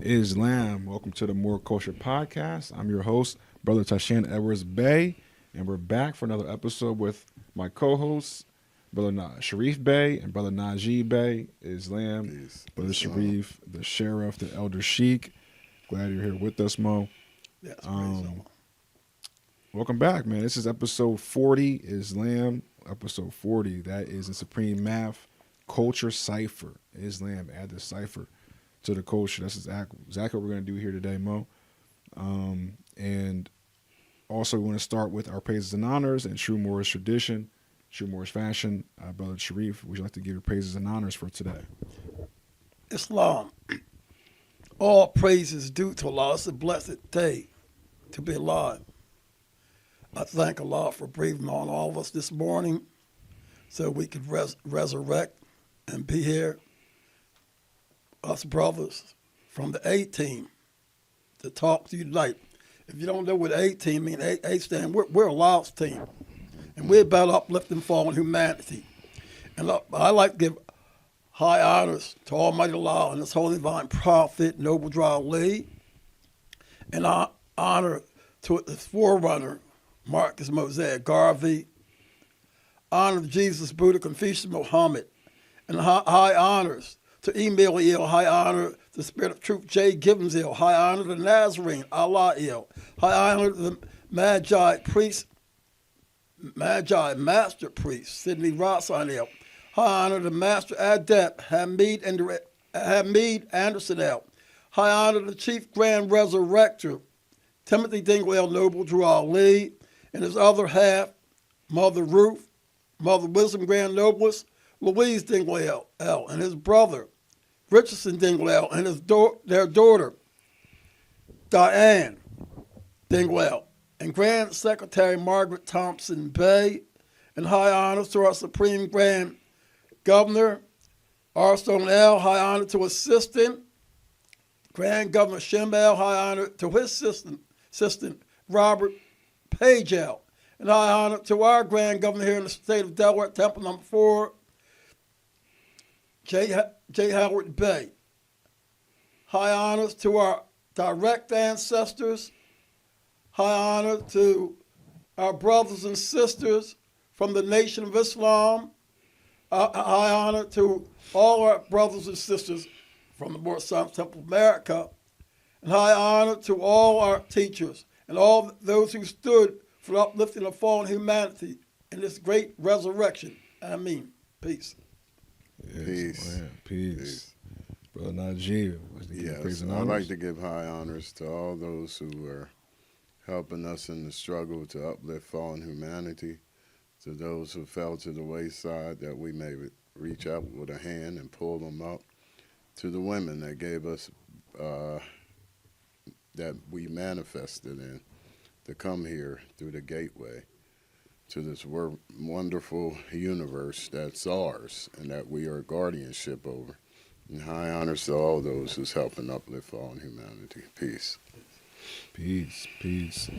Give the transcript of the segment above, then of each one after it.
Islam. Welcome to the Moor Culture Podcast. I'm your host, Brother Tashan Edwards Bey, and we're back for another episode with my co-hosts, Brother Sharif Bey and Brother Najee Bey. Islam, Peace. Brother Sharif, the Sheriff, the Elder Sheik. Glad you're here with us, Mo. Yes, Welcome back, man. This is episode 40, Islam. Episode 40. That is in Supreme Math Culture Cipher. Islam, add the cipher to the culture. That's exactly what we're going to do here today, Mo. And also, we want to start with our praises and honors in true Moorish tradition, true Moorish fashion. Brother Sharif, would you like to give your praises and honors for today? Islam. All praises due to Allah. It's a blessed day to be alive. I thank Allah for breathing on all of us this morning so we could resurrect and be here, us brothers from the A team, to talk to you tonight. If you don't know what A team means, A stand, we're a Allah's team. And we're about uplifting fallen humanity. And I like to give high honors to Almighty Allah and His Holy Divine Prophet, Noble Drew Ali, and honor to His forerunner, Marcus Mosaic Garvey, honor to Jesus, Buddha, Confucius, Muhammad, and high honors to Emil Il, high honor to the Spirit of Truth, J. Gibbons Il, high honor to Nazarene, Allah Il, high honor to the Magi Master Priest, Sidney Rosson Il, high honor to Master Adept, Hamid Anderson Il, high honor to the Chief Grand Resurrector, Timothy Dingwell, Noble Drew Ali, and his other half, Mother Ruth, Mother Wisdom Grand Noblest, Louise Dingwell L., and his brother, Richardson Dingwell, and their daughter, Diane Dingwell, and Grand Secretary Margaret Thompson Bey, and high honors to our Supreme Grand Governor, Arstone L., high honor to Assistant Grand Governor Shim L., high honor to his assistant Robert Page L., and high honor to our Grand Governor here in the state of Delaware, Temple Number 4, J. Howard Bey. High honors to our direct ancestors. High honor to our brothers and sisters from the Nation of Islam. High honor to all our brothers and sisters from the Moorish Temple of America. And high honor to all our teachers and all those who stood for the uplifting of fallen humanity in this great resurrection. Ameen. Peace. Yes, Peace. Man. Peace. Brother Najee, Yes, I'd like to give high honors to all those who are helping us in the struggle to uplift fallen humanity, to those who fell to the wayside that we may reach out with a hand and pull them up, to the women that gave us, that we manifested in, to come here through the gateway to this wonderful universe that's ours and that we are guardianship over. And high honors to all those who's helping uplift fallen humanity. Peace. Peace, peace.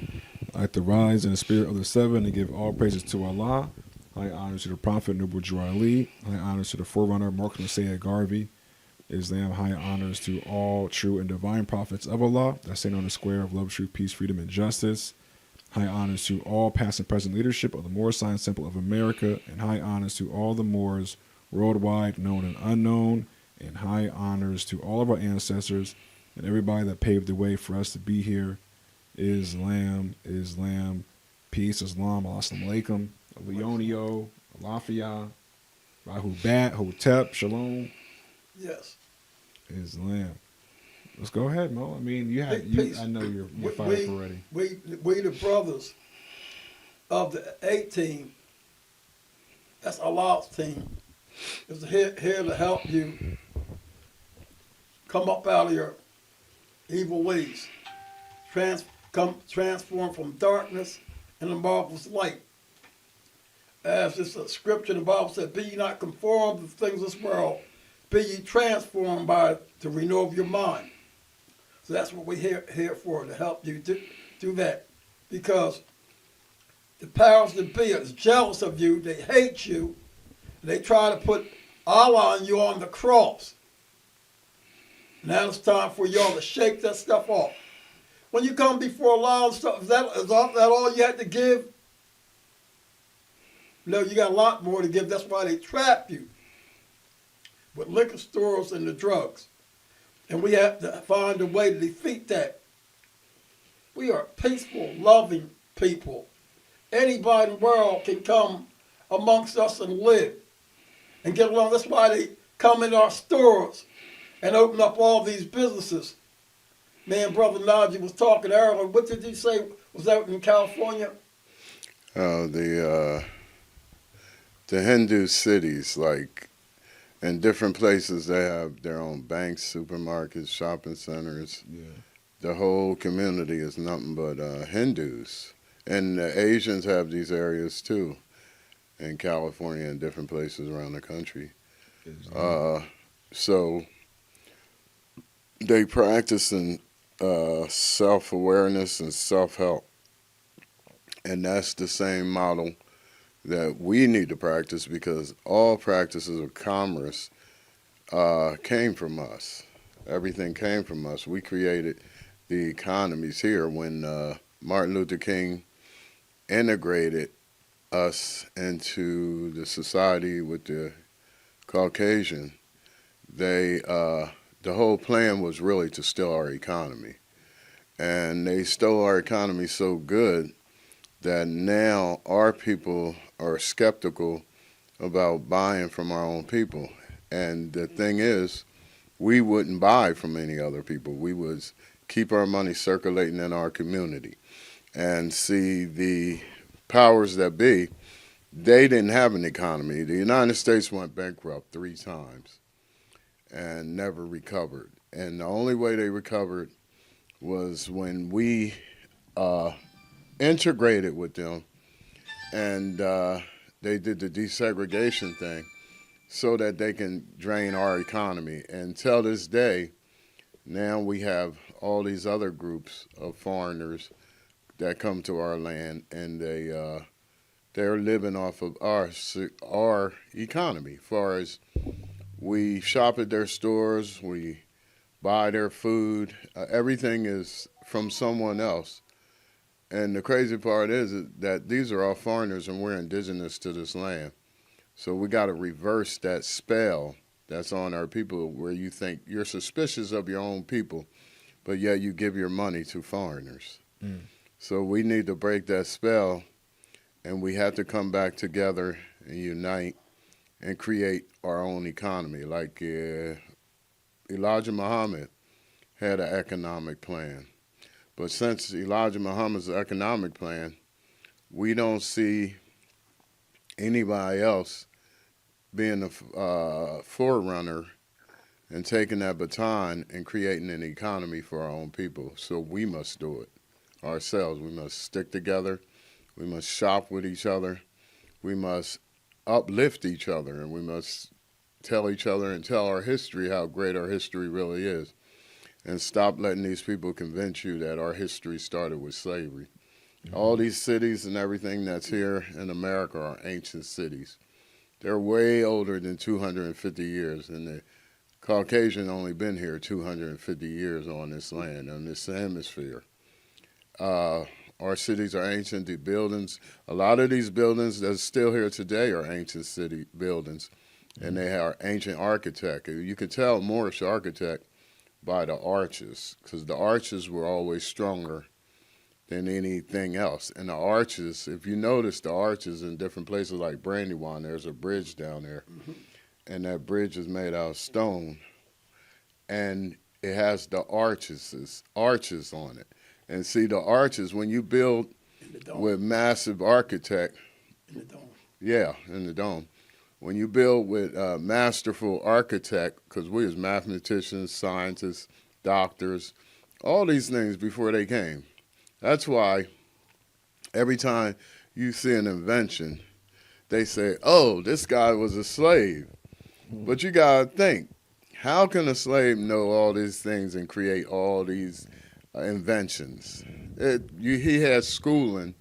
I'd like to rise in the spirit of the seven and give all praises to Allah. High honors to the Prophet Noble Drew Ali. High honors to the forerunner Marcus Mosaic Garvey. Islam, high honors to all true and divine prophets of Allah that stand on the square of love, truth, peace, freedom, and justice. High honors to all past and present leadership of the Moor Science Temple of America, and high honors to all the Moors worldwide, known and unknown, and high honors to all of our ancestors and everybody that paved the way for us to be here. Islam, Islam, peace, Islam, assalamu alaikum, Leonio, Alafia, Rahubat, Hotep, Shalom. Yes. Islam. Let's go ahead, Mo. I mean, I know you're fired already. We the brothers of the A team, that's Allah's team, is here to help you come up out of your evil ways, transform from darkness and the marvelous light. As this scripture in the Bible said, be ye not conformed to the things of this world, be ye transformed by the renewal of your mind. So that's what we're here for, to help you do that. Because the powers that be is jealous of you, they hate you, and they try to put Allah and you on the cross. Now it's time for y'all to shake that stuff off. When you come before Allah and stuff, is that all you had to give? No, you got a lot more to give. That's why they trap you with liquor stores and the drugs. And we have to find a way to defeat that. We are peaceful, loving people. Anybody in the world can come amongst us and live and get along. That's why they come in our stores and open up all these businesses. Me and Brother Najee was talking earlier. What did you say was out in California? The Hindu cities, like in different places, they have their own banks, supermarkets, shopping centers. Yeah. The whole community is nothing but Hindus. And the Asians have these areas too, in California and different places around the country. So they practice in self-awareness and self-help. And that's the same model that we need to practice, because all practices of commerce came from us. Everything came from us. We created the economies here. When Martin Luther King integrated us into the society with the Caucasian, the whole plan was really to steal our economy. And they stole our economy so good that now our people are skeptical about buying from our own people. And the thing is, we wouldn't buy from any other people. We would keep our money circulating in our community. And see, the powers that be, they didn't have an economy. The United States went bankrupt 3 times and never recovered. And the only way they recovered was when we integrated with them, and they did the desegregation thing so that they can drain our economy. And till this day, now we have all these other groups of foreigners that come to our land, and they're living off of our economy. As far as we shop at their stores, we buy their food, everything is from someone else. And the crazy part is that these are all foreigners and we're indigenous to this land. So we got to reverse that spell that's on our people, where you think you're suspicious of your own people, but yet you give your money to foreigners. Mm. So we need to break that spell, and we have to come back together and unite and create our own economy. Like Elijah Muhammad had an economic plan. But since Elijah Muhammad's economic plan, we don't see anybody else being the forerunner and taking that baton and creating an economy for our own people. So we must do it ourselves. We must stick together. We must shop with each other. We must uplift each other, and we must tell each other and tell our history, how great our history really is. And stop letting these people convince you that our history started with slavery. Mm-hmm. All these cities and everything that's here in America are ancient cities. They're way older than 250 years, and the Caucasian only been here 250 years on this land, on this hemisphere. Our cities are ancient. The buildings, a lot of these buildings that's still here today are ancient city buildings, and they are ancient architect. You can tell Moorish architect by the arches, because the arches were always stronger than anything else. And the arches, if you notice the arches in different places like Brandywine, there's a bridge down there, mm-hmm. and that bridge is made out of stone, and it has the arches on it. And see, the arches, when you build with massive architect, in the dome. Yeah, in the dome. When you build with masterful architect, because we as mathematicians, scientists, doctors, all these things before they came. That's why every time you see an invention, they say, oh, this guy was a slave. But you got to think, how can a slave know all these things and create all these inventions? He had schooling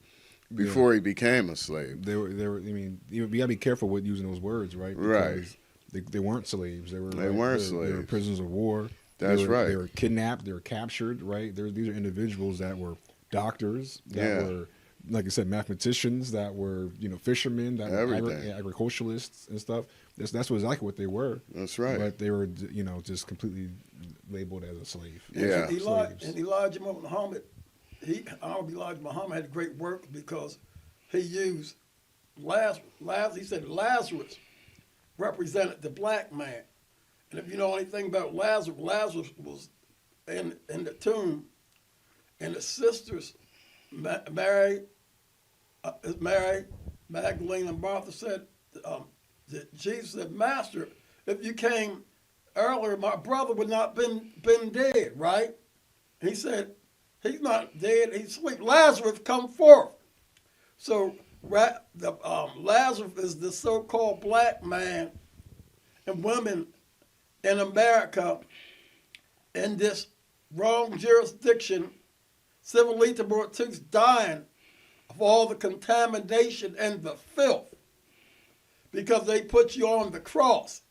before he became a slave. They were. I mean, you gotta be careful with using those words, right? Because Right. They weren't slaves. They weren't slaves. They were prisoners of war. That's right. They were kidnapped. They were captured. Right. These are individuals that were doctors. That were, like I said, mathematicians. That were fishermen. That Everything. were agriculturalists and stuff. That's exactly what they were. That's right. But they were just completely labeled as a slave. Yeah. And Elijah Muhammad, Elijah Muhammad had great work because he used Lazarus. He said Lazarus represented the black man. And if you know anything about Lazarus, Lazarus was in the tomb, and the sisters, Mary, Magdalene, and Martha said, that Jesus said, Master, if you came earlier, my brother would not been dead, right? He said, he's not dead, he's asleep. Lazarus, come forth. So Lazarus is the so-called black man and women in America in this wrong jurisdiction, civil liberties dying of all the contamination and the filth because they put you on the cross.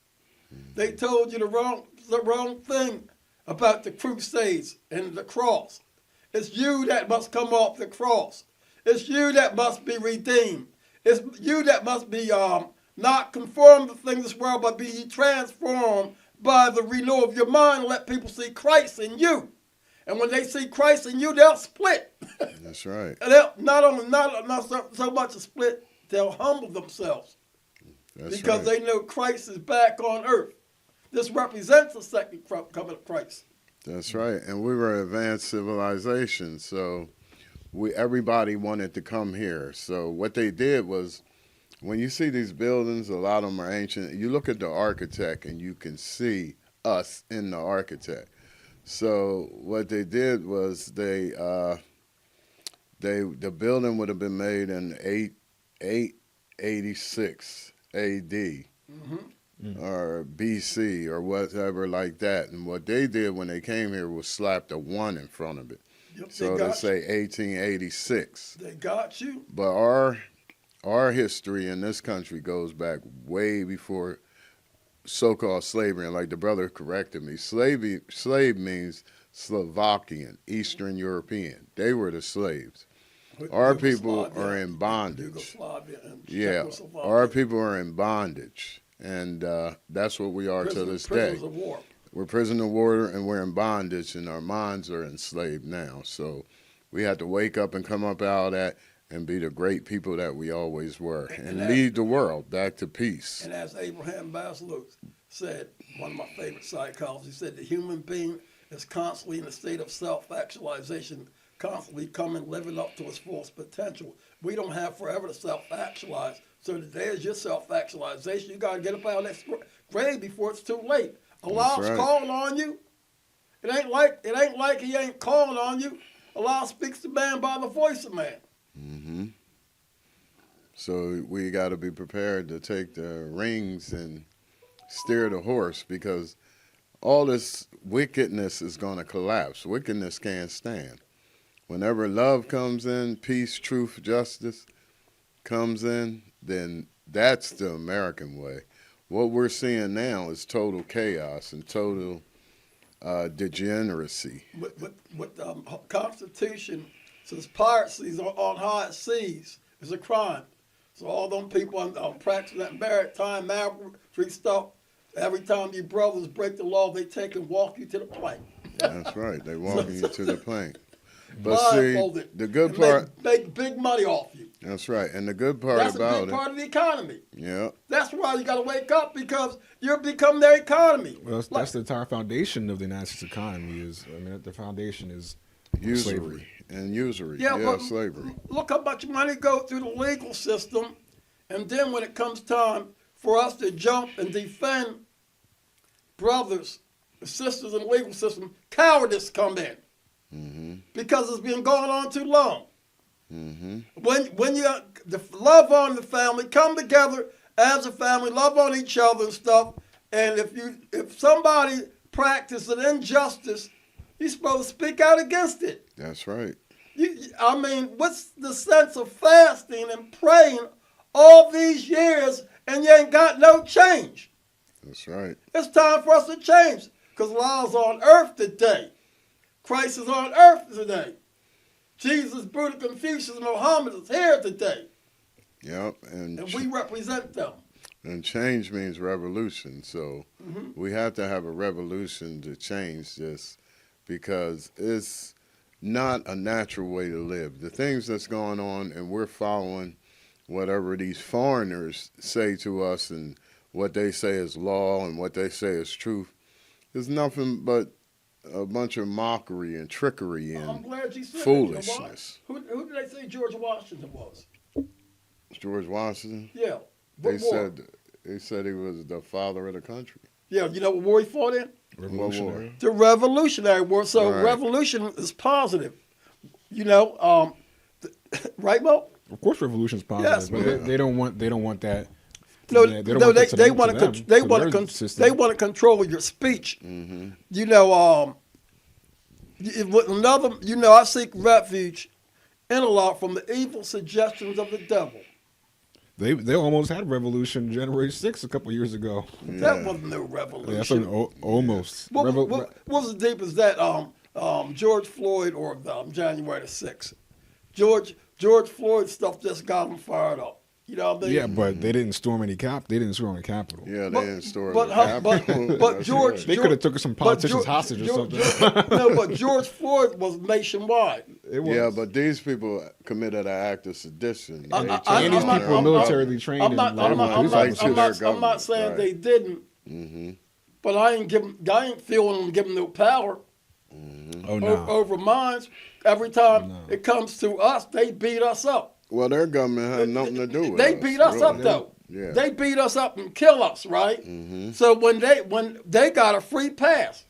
They told you the wrong thing about the Crusades and the cross. It's you that must come off the cross. It's you that must be redeemed. It's you that must be not conformed to things of this world, but be transformed by the renewal of your mind and let people see Christ in you. And when they see Christ in you, they'll split. That's right. And they'll not so much a split, they'll humble themselves. That's because right. they know Christ is back on earth. This represents the second coming of Christ. That's right. And we were advanced civilization, so everybody wanted to come here. So what they did was, when you see these buildings, a lot of them are ancient. You look at the architect and you can see us in the architect. So what they did was the building would have been made in 886 A.D. Or B.C. or whatever like that. And what they did when they came here was slapped a 1 in front of it. Yep, So they say 1886. They got you. But our history in this country goes back way before so-called slavery. And like the brother corrected me, slave means Slovakian, Eastern European. They were the slaves. Our people are in bondage. Yeah, our people are in bondage. And that's what we are to this day. Prisoners of war. We're prisoners of war and we're in bondage, and our minds are enslaved now. So we have to wake up and come up out of that and be the great people that we always were and lead the world back to peace. And as Abraham Maslow said, one of my favorite psychologists, he said the human being is constantly in a state of self-actualization, constantly living up to its fullest potential. We don't have forever to self-actualize. So today is your self-actualization. You got to get up out of that grave before it's too late. Allah's calling on you. It ain't like he ain't calling on you. Allah speaks to man by the voice of man. Mm-hmm. So we got to be prepared to take the reins and steer the horse, because all this wickedness is going to collapse. Wickedness can't stand. Whenever love comes in, peace, truth, justice comes in, then that's the American way. What we're seeing now is total chaos and total degeneracy. With the Constitution says piracy on high seas is a crime. So all them people on practicing that maritime maverick stuff, every time you brothers break the law, they take and walk you to the plank. That's right. They walking you to the plank. But blindfolded, see, the good part, make big money off you. That's right. And the good part That's about a big part of the economy. Yeah. That's why you got to wake up, because you're becoming their economy. Well, that's the entire foundation of the United States economy. The foundation is usury slavery. and usury. Yeah, slavery. Look how much money goes through the legal system, and then when it comes time for us to jump and defend brothers, sisters in the legal system, cowardice come in. Mm-hmm. Because it's been going on too long. Mm-hmm. When you love on the family, come together as a family, love on each other and stuff. And if somebody practices an injustice, you're supposed to speak out against it. That's right. What's the sense of fasting and praying all these years and you ain't got no change? That's right. It's time for us to change. Because law's on earth today. Christ is on earth today. Jesus, Buddha, Confucius, Muhammad is here today. Yep, And we represent them. and change means revolution. So we have to have a revolution to change this, because it's not a natural way to live. The things that's going on, and we're following whatever these foreigners say to us and what they say is law and what they say is truth, is nothing but a bunch of mockery and trickery I'm and glad you said foolishness. that. Who did they say George Washington was? George Washington, Yeah. they What war? said he was the father of the country. Yeah, you know what war he fought in? Revolutionary. The Revolutionary War. So Right. revolution is positive. You know, right, Mo? Of course, revolution is positive, Yes. but they don't want that. No, they don't no, want they, that to they them, want to to them, they to want their to system. they want to control your speech. Mm-hmm. You know, with another, you know, I seek refuge in Allah from the evil suggestions of the devil. They almost had a revolution January 6th a couple years ago. That was no revolution. Yeah, that's almost. What was as deep as that? George Floyd or January the 6th? George Floyd stuff just got him fired up. You know what I mean? Yeah, but they didn't storm any They didn't storm the Capitol. Yeah, But- they didn't store but the how- but- Capitol. but That's George- right. They could have took some politicians hostage or something. No, but George Floyd was nationwide. It was. Yeah, but these people committed an act of sedition. I- They I- changed and these I'm people their are not- militarily trained I'm and not, law I'm not, I'm police not, officers. I'm not, their I'm not saying government, they didn't, Mm-hmm. but I ain't feeling them giving no power Oh no. over mines. Every time No. it comes to us, they beat us up. Well, their government had nothing to do with They us. beat us up really. though. Yeah. They beat us up and kill us, right? Mm-hmm. So when they got a free pass,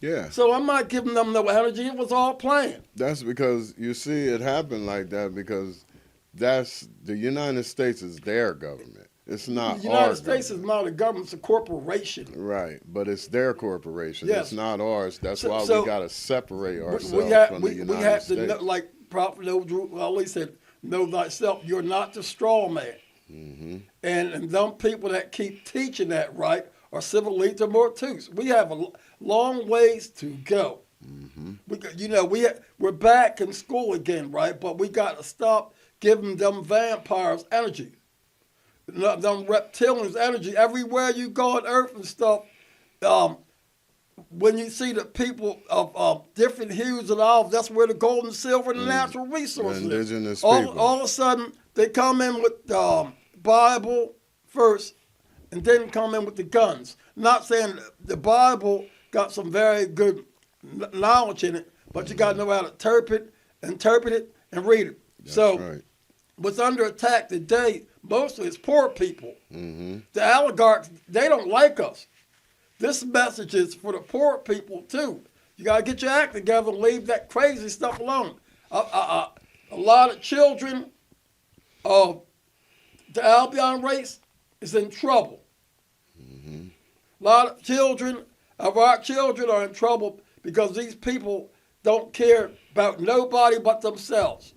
Yeah. so I'm not giving them no energy. It was all planned. That's because you see it happened like that because that's the United States is their government. It's not The United our States is not a government; it's a corporation. Right, but it's their corporation. Yes. It's not ours. That's So- why so we got to separate ourselves We have from the we United have States. to know, like Prophet Ali said, know thyself. You're not the straw man. Mm-hmm. And them people that keep teaching that right are civil lead to more tools. We have a long ways to go. Mm-hmm. We're back in school again, right? But we got to stop giving them vampires energy, them reptilians energy. Everywhere you go on Earth and stuff, when you see the people of different hues and all, that's where the gold and silver and the natural resources The is. indigenous All people. of a sudden, they come in with Bible first and then come in with the guns. Not saying the Bible got some very good knowledge in it, but you got to know how to interpret it, and read it. That's so right. what's under attack today mostly is poor people. Mm-hmm. The oligarchs, they don't like us. This message is for the poor people too. You got to get your act together and leave that crazy stuff alone. A lot of children of the Albion race is in trouble. Mm-hmm. A lot of children of our children are in trouble because these people don't care about nobody but themselves.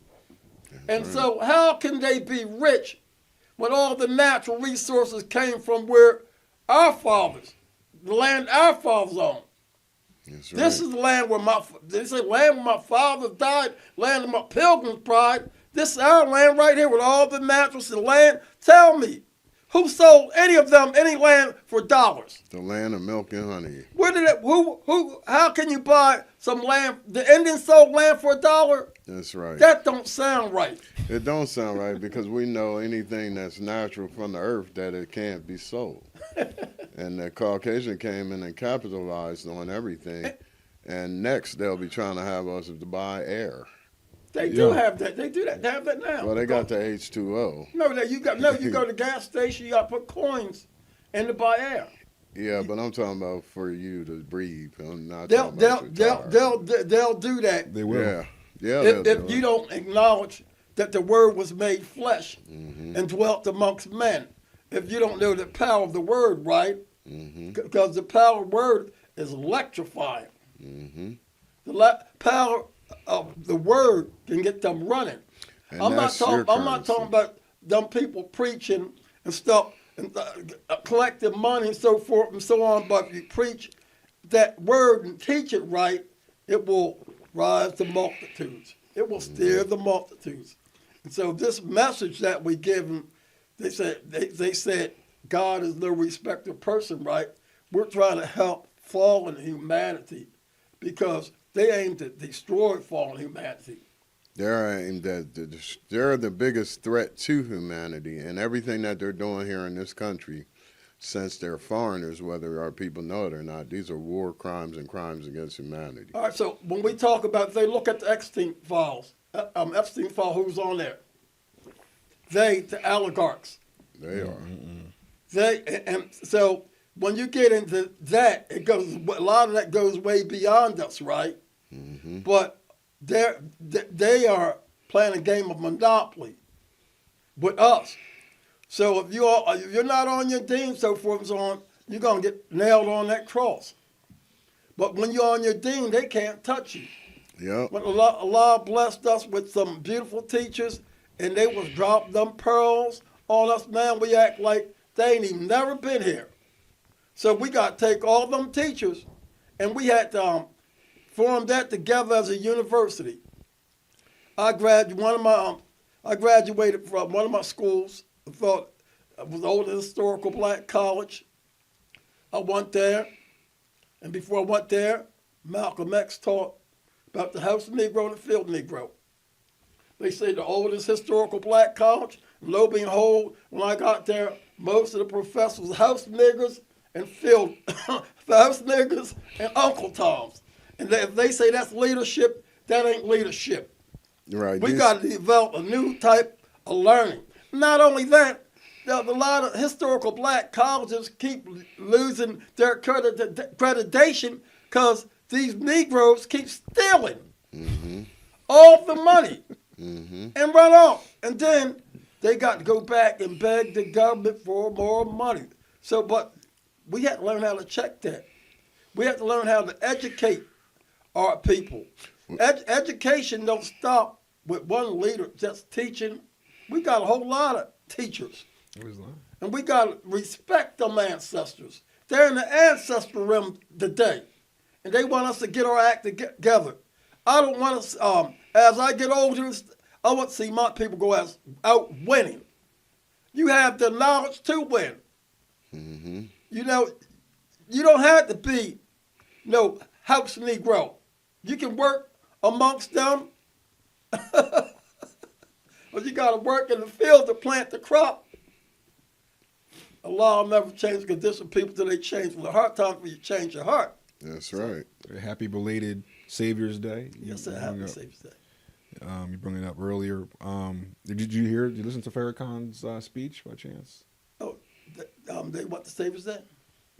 And so how can they be rich when all the natural resources came from where our fathers, the land our fathers owned? That's right. This is the land where land where my fathers died, land of my pilgrims' pride. This is our land right here with all the naturals and land. Tell me, who sold any of them any land for dollars? The land of milk and honey. Where did it? How can you buy some land? The Indians sold land for $1. That's right. That don't sound right. It don't sound right because we know anything that's natural from the earth that it can't be sold. And the Caucasian came in and capitalized on everything. And next they'll be trying to have us to buy air. They do Yeah. have that. They do that. They have that now. Well, they got the H2O. You go to the gas station. You got to put coins in to buy air. Yeah, but I'm talking about for you to breathe. I'm not They'll talking about your tire. they'll do that They will. Yeah, yeah. they'll if do you it. don't acknowledge that the word was made flesh Mhm. and dwelt amongst men. If you don't know the power of the word, right? Mhm. Because the power of the word is electrifying. Mhm. The power of the word can get them running. And I'm not that's your talking currency. about them people preaching and stuff and collecting money and so forth and so on. But if you preach that word and teach it right, it will rise the multitudes. It will steer the multitudes. And so this message that we give them, they said God is no respecter of person, right? We're trying to help fallen humanity because they aim to destroy fallen humanity. They're aimed at they're the biggest threat to humanity, and everything that they're doing here in this country, since they're foreigners, whether our people know it or not, these are war crimes and crimes against humanity. All right, so when we talk about, they look at the Epstein files, who's on there? The oligarchs. They are. And so when you get into that, it goes, a lot of that goes way beyond us, right? Mm-hmm. But they are playing a game of monopoly with us. So if you're not on your dean, so forth and so on, you're gonna get nailed on that cross. But when you're on your dean, they can't touch you. Yep. But Allah blessed us with some beautiful teachers, and they was dropping them pearls on us. Man, we act like they ain't even never been here. So we got to take all them teachers, and we had to form that together as a university. I graduated from one of my schools. I thought it was the oldest historical black college. I went there, and before I went there, Malcolm X taught about the house Negro and the field Negro. They say the oldest historical black college. Lo and behold, when I got there, most of the professors were house niggers and field house niggers and Uncle Toms. And if they say that's leadership, that ain't leadership. Right. We got to develop a new type of learning. Not only that, a lot of historical black colleges keep losing their accreditation because these Negroes keep stealing all the money and run off. And then they got to go back and beg the government for more money. So, but we have to learn how to check that. We have to learn how to educate our people. Education don't stop with one leader just teaching. We got a whole lot of teachers. And we got to respect them ancestors. They're in the ancestral realm today. And they want us to get our act together. I don't want to, as I get older, I want to see my people go out winning. You have the knowledge to win. Mm-hmm. You know, you don't have to be no house Negro. You can work amongst them. But you got to work in the field to plant the crop. Allah will never change the condition of people till they change from the heart. Time for you to change your heart. That's right. Happy belated Savior's Day. Yes, sir. Happy Savior's Day. You brought it up earlier. Did you listen to Farrakhan's speech by chance? Oh, they want the Savior's Day?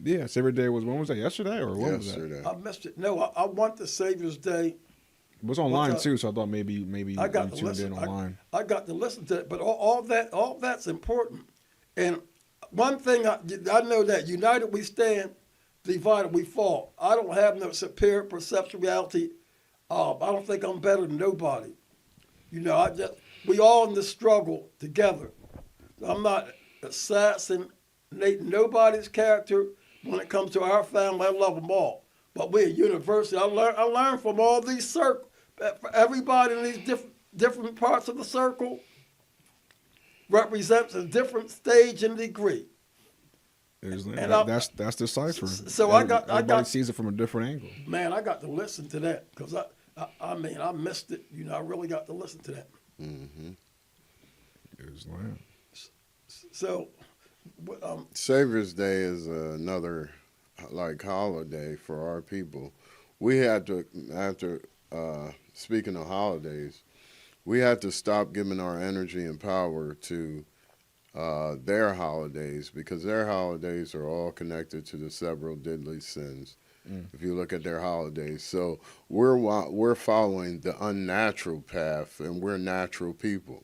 Yeah, Savior's Day was, when was that, yesterday or when was that? I missed it. No, I want the Savior's Day. It was online too, so I thought maybe I got you to tuned listen. in online. I got to listen to it, but all that's important. And one thing I know that united we stand, divided we fall. I don't have no superior perception reality. I don't think I'm better than nobody. You know, we all in this struggle together. I'm not assassinating nobody's character when it comes to our family. I love them all. But we're a university. I learned from all these circles. Everybody in these different parts of the circle represents a different stage and degree. That's the cipher. So everybody sees it from a different angle. Man, I got to listen to that because I missed it. You know, I really got to listen to that. Mm-hmm. Islam. So, Savior's Day is another holiday for our people. We had to, after speaking of holidays, we had to stop giving our energy and power to their holidays because their holidays are all connected to the several deadly sins. If you look at their holidays, so we're following the unnatural path, and we're natural people.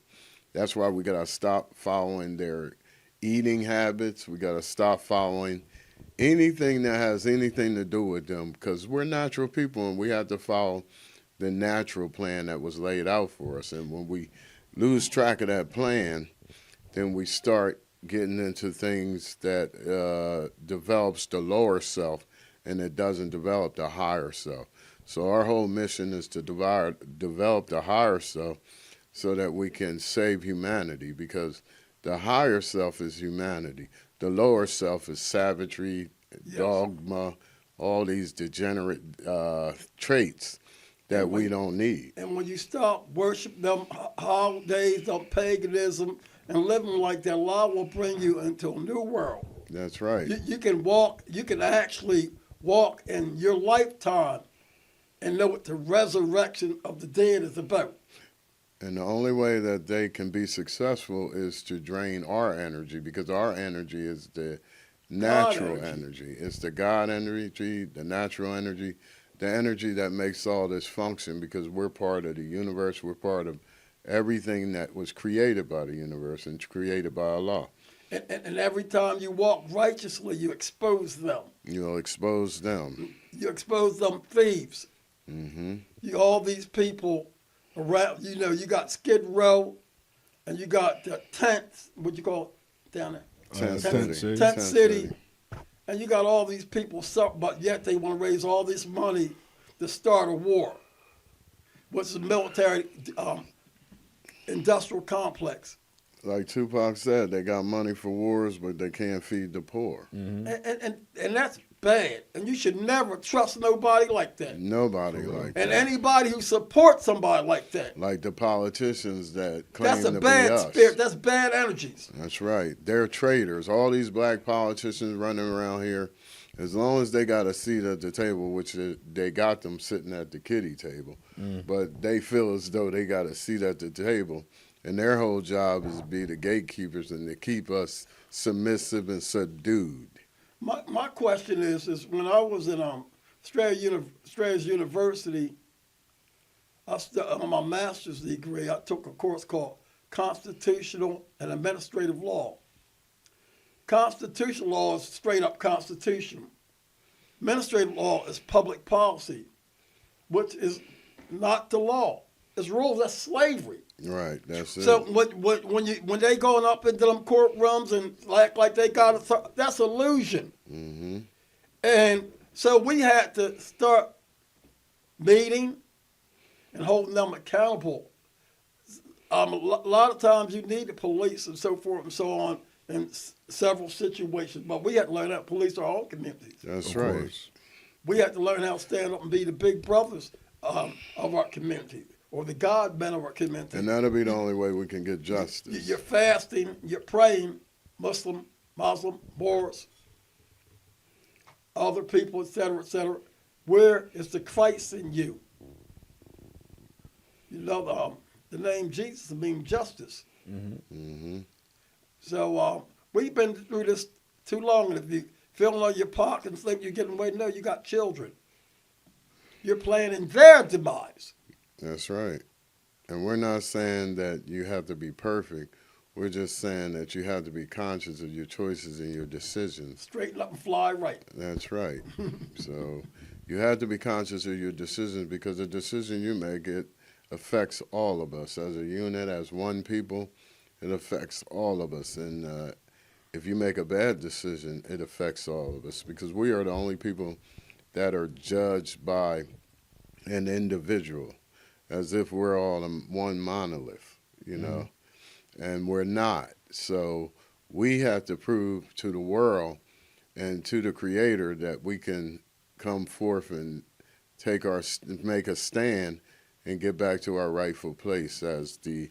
That's why we gotta stop following their eating habits. We gotta stop following anything that has anything to do with them because we're natural people, and we have to follow the natural plan that was laid out for us. And when we lose track of that plan, then we start getting into things that develops the lower self. and it doesn't develop the higher self. So our whole mission is to develop the higher self so that we can save humanity, because the higher self is humanity. The lower self is savagery, Yes. dogma, all these degenerate traits that And when- we don't need. And when you start worshiping them holidays of paganism and living like that, Allah will bring you into a new world. That's right. You can actually walk in your lifetime and know what the resurrection of the dead is about. And the only way that they can be successful is to drain our energy, because our energy is the natural energy. It's the God energy, the natural energy, the energy that makes all this function, because we're part of the universe. We're part of everything that was created by the universe and created by Allah. And every time you walk righteously, you expose them. You'll expose them. You expose them thieves. Mm-hmm. All these people around, you got Skid Row, and you got tents, what you call it down there? Tent City. And you got all these people, but yet they want to raise all this money to start a war. What's the military industrial complex? Like Tupac said, they got money for wars, but they can't feed the poor. Mm-hmm. And that's bad. And you should never trust nobody like that. Nobody like that. And anybody who supports somebody like that. Like the politicians that claim That's a to bad be us. spirit. That's bad energies. That's right. They're traitors. All these black politicians running around here, as long as they got a seat at the table, which they got them sitting at the kiddie table, but they feel as though they got a seat at the table, and their whole job is to be the gatekeepers and to keep us submissive and subdued. My question is when I was in Strays University, on my master's degree, I took a course called Constitutional and Administrative Law. Constitutional law is straight up constitution. Administrative law is public policy, which is not the law. It's rules. That's slavery. Right, that's it. So when they going up into them courtrooms and act like they got that's illusion. Mm-hmm. And so we had to start meeting and holding them accountable. A lot of times you need the police and so forth and so on in several situations, but we had to learn how to police our own communities. That's Of right. course. We had to learn how to stand up and be the big brothers of our community, or the God men of our community. And that'll be the only way we can get justice. You're fasting, you're praying, Muslim, Moors, other people, etc., etc. Where is the Christ in you? You know, the name Jesus means justice. Mm-hmm. So we've been through this too long. And if you feeling on your pocket and think you're getting away, no, you got children. You're planning their demise. That's right. And we're not saying that you have to be perfect. We're just saying that you have to be conscious of your choices and your decisions. Straighten up and fly right. That's right. So you have to be conscious of your decisions, because the decision you make, it affects all of us as a unit, as one people. It affects all of us. And if you make a bad decision, it affects all of us, because we are the only people that are judged by an individual, as if we're all one monolith, you know, and we're not. So we have to prove to the world and to the Creator that we can come forth and make a stand and get back to our rightful place as the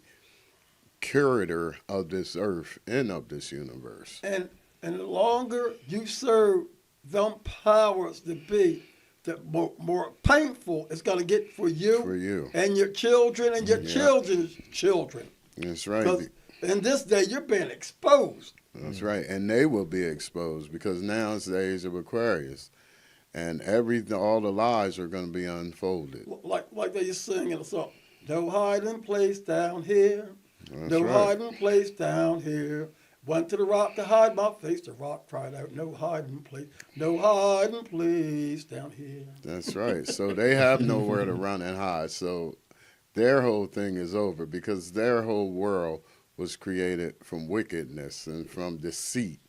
curator of this earth and of this universe. And the longer you serve them powers to be, the more painful it's going to get for you and your children and your children's children. That's right. Because in this day, you're being exposed. That's right. And they will be exposed, because now it's the age of Aquarius. And all the lies are going to be unfolded. Like they used to sing in a song, no hiding place down here. That's No right. hiding place down here. Went to the rock to hide my face. The rock cried out, no hiding place. No hiding place down here. That's right. So they have nowhere to run and hide. So their whole thing is over, because their whole world was created from wickedness and from deceit.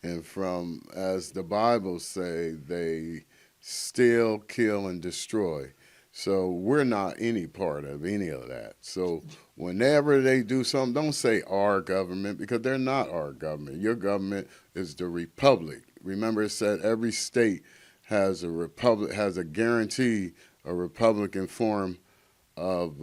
And from, as the Bible say, they steal, kill, and destroy. So we're not any part of any of that. So whenever they do something, don't say our government, because they're not our government. Your government is the republic. Remember, it said every state has a guarantee, a republican form of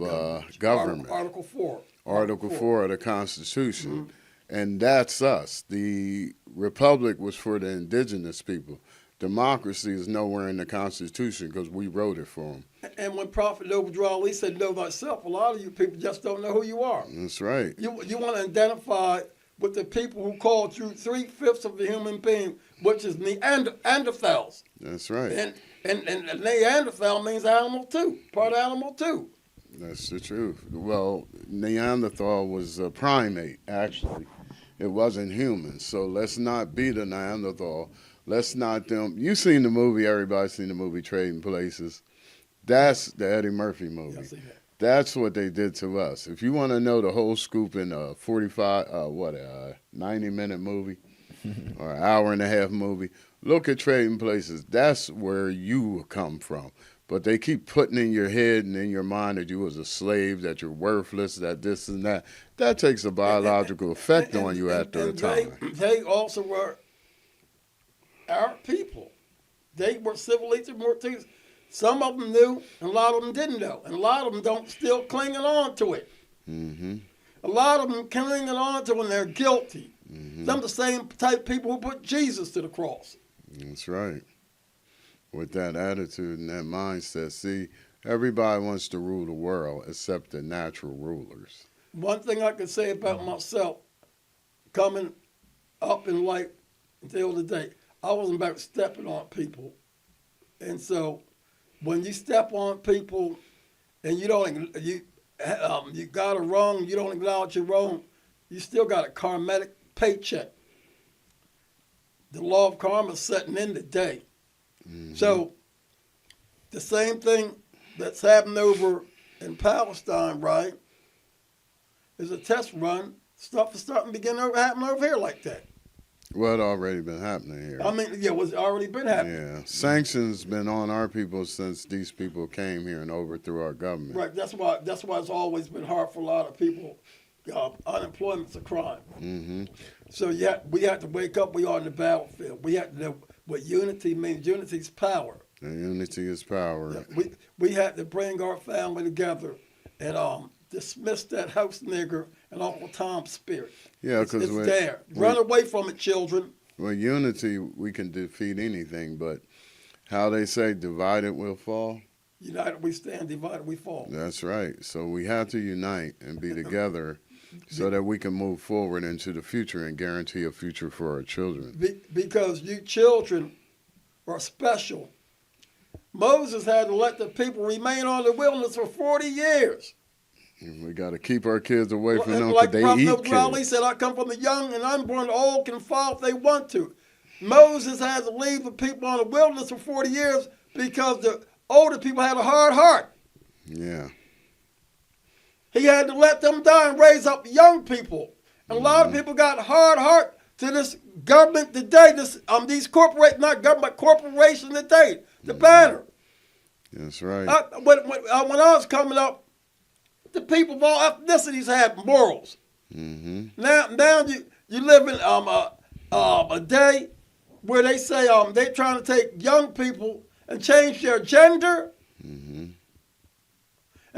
government. Article 4. Article 4 of the Constitution. And that's us. The republic was for the indigenous people. Democracy is nowhere in the Constitution because we wrote it for them. And when Prophet Noble Drew Ali said, know thyself, a lot of you people just don't know who you are. That's right. You want to identify with the people who called you 3/5 of the human being, which is Neanderthals. That's right. And Neanderthal means animal too, part animal too. That's the truth. Well, Neanderthal was a primate, actually. It wasn't human. So let's not be the Neanderthal. Let's not them. You seen the movie, everybody's seen the movie Trading Places. That's the Eddie Murphy movie. Yeah, I see that. That's what they did to us. If you want to know the whole scoop in a 90-minute movie or an hour and a half movie, look at Trading Places. That's where you come from. But they keep putting in your head and in your mind that you was a slave, that you're worthless, that this and that. That takes a biological effect on you after a time. They also were our people. They were civil Mortese. Some of them knew, and a lot of them didn't know. And a lot of them don't still clinging on to it. Mm-hmm. A lot of them clinging on to it and they're guilty. Mm-hmm. Some of the same type of people who put Jesus to the cross. That's right. With that attitude and that mindset, see, everybody wants to rule the world except the natural rulers. One thing I can say about myself, coming up in life until today, I wasn't about stepping on people. And so when you step on people and you got it wrong, you don't acknowledge you're wrong, you still got a karmatic paycheck. The law of karma is setting in today. Mm-hmm. So the same thing that's happened over in Palestine, right, is a test run. Stuff is starting to happen over here like that. Well, it already been happening here. I mean, yeah, it's already been happening. Yeah, sanctions been on our people since these people came here and overthrew our government. Right. That's why it's always been hard for a lot of people. Unemployment's a crime. Mm-hmm. So we have to wake up. We are in the battlefield. We have to know what unity means. Unity is power. And unity is power. Yeah, we had to bring our family together and dismiss that house nigger and Uncle Tom's spirit. Yeah, because it's there. Run away from it, children. With unity, we can defeat anything, but how they say divided will fall. United we stand, divided we fall. That's right. So we have to unite and be together so that we can move forward into the future and guarantee a future for our children. Because you children are special. Moses had to let the people remain on the wilderness for 40 years. We got to keep our kids away from them because like they Prophet eat Ali kids. said, I come from the young and unborn, the old can fall if they want to. Moses had to leave the people on the wilderness for 40 years because the older people had a hard heart. Yeah. He had to let them die and raise up young people. And a lot of people got a hard heart to this government today, these corporations, not government, corporation today, the banner. That's right. When I was coming up, the people of all ethnicities had morals. Mm-hmm. Now you live in a day where they say they're trying to take young people and change their gender and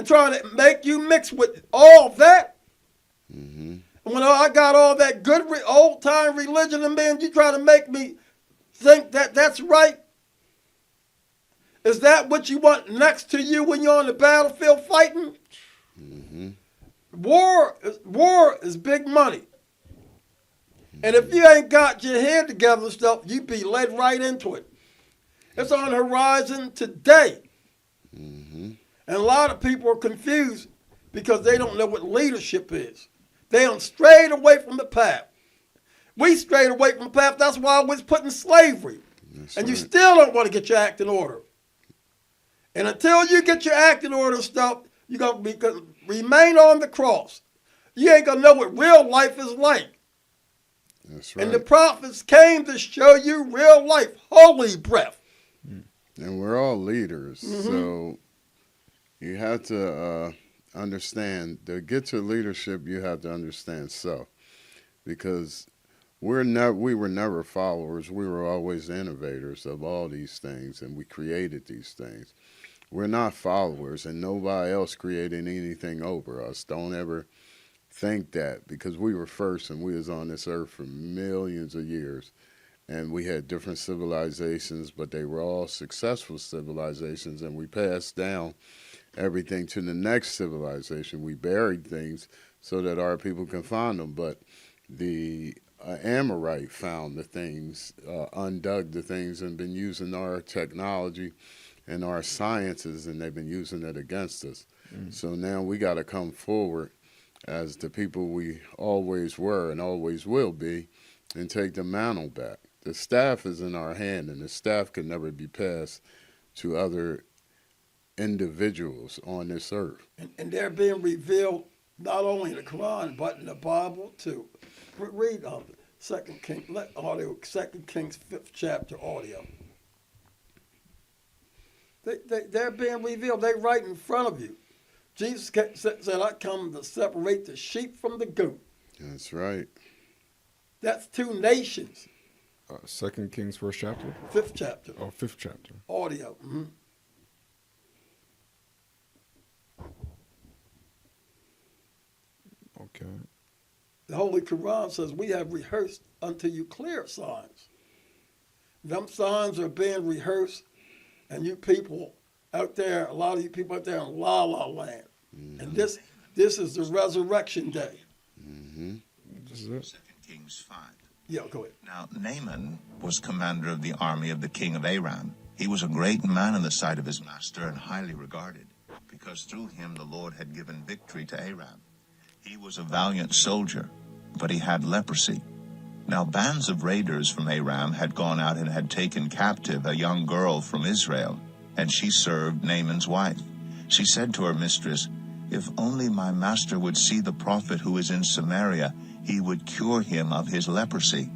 trying to make you mix with all that. Mm-hmm. And when I got all that good old-time religion in me and you try to make me think that that's right, is that what you want next to you when you're on the battlefield fighting? Mm-hmm. War is big money. And if you ain't got your head together and stuff, you be led right into it. It's on the horizon today. Mm-hmm. And a lot of people are confused because they don't know what leadership is. They are strayed away from the path. We strayed away from the path. That's why I was put in slavery. That's and right. You still don't want to get your act in order. And until you get your act in order stuff, you're going to remain on the cross. You ain't going to know what real life is like. That's right. And the prophets came to show you real life, holy breath. And we're all leaders, Mhm. so you have to understand to get to leadership. You have to understand self because we were never followers. We were always innovators of all these things, and we created these things. We're not followers, and nobody else created anything over us. Don't ever think that because we were first, and we was on this earth for millions of years, and we had different civilizations, but they were all successful civilizations, and we passed down everything to the next civilization. We buried things so that our people can find them, but the Amorite found the things, undug the things, and been using our technology and our sciences, and they've been using it against us. Mm. So now we got to come forward as the people we always were and always will be and take the mantle back. The staff is in our hand, and the staff can never be passed to other individuals on this earth. And they're being revealed not only in the Quran but in the Bible too. Read Second King audio, Second Kings 5th chapter audio. They're being revealed. They're right in front of you. Jesus said, "I come to separate the sheep from the goat." That's right. That's two nations. 2 Kings, first chapter? 5th chapter Oh, fifth chapter. audio. Mhm. Okay. The Holy Quran says, "We have rehearsed unto you clear signs." Them signs are being rehearsed, and you people out there, a lot of you people out there in La La Land, and this is the resurrection day. Mm-hmm. This is it. 2 Kings 5. Yeah, go ahead. Now Naaman was commander of the army of the king of Aram. He was a great man in the sight of his master and highly regarded, because through him the Lord had given victory to Aram. He was a valiant soldier, but he had leprosy. Now bands of raiders from Aram had gone out and had taken captive a young girl from Israel, and she served Naaman's wife. She said to her mistress, "If only my master would see the prophet who is in Samaria, he would cure him of his leprosy."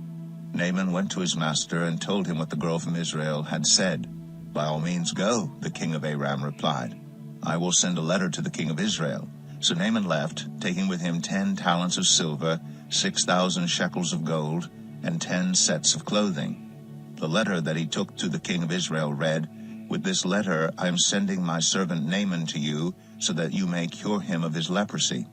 Naaman went to his master and told him what the girl from Israel had said. "By all means go," the king of Aram replied. "I will send a letter to the king of Israel." So Naaman left, taking with him 10 talents of silver, 6,000 shekels of gold, and 10 sets of clothing. The letter that he took to the king of Israel read, "With this letter I am sending my servant Naaman to you, so that you may cure him of his leprosy."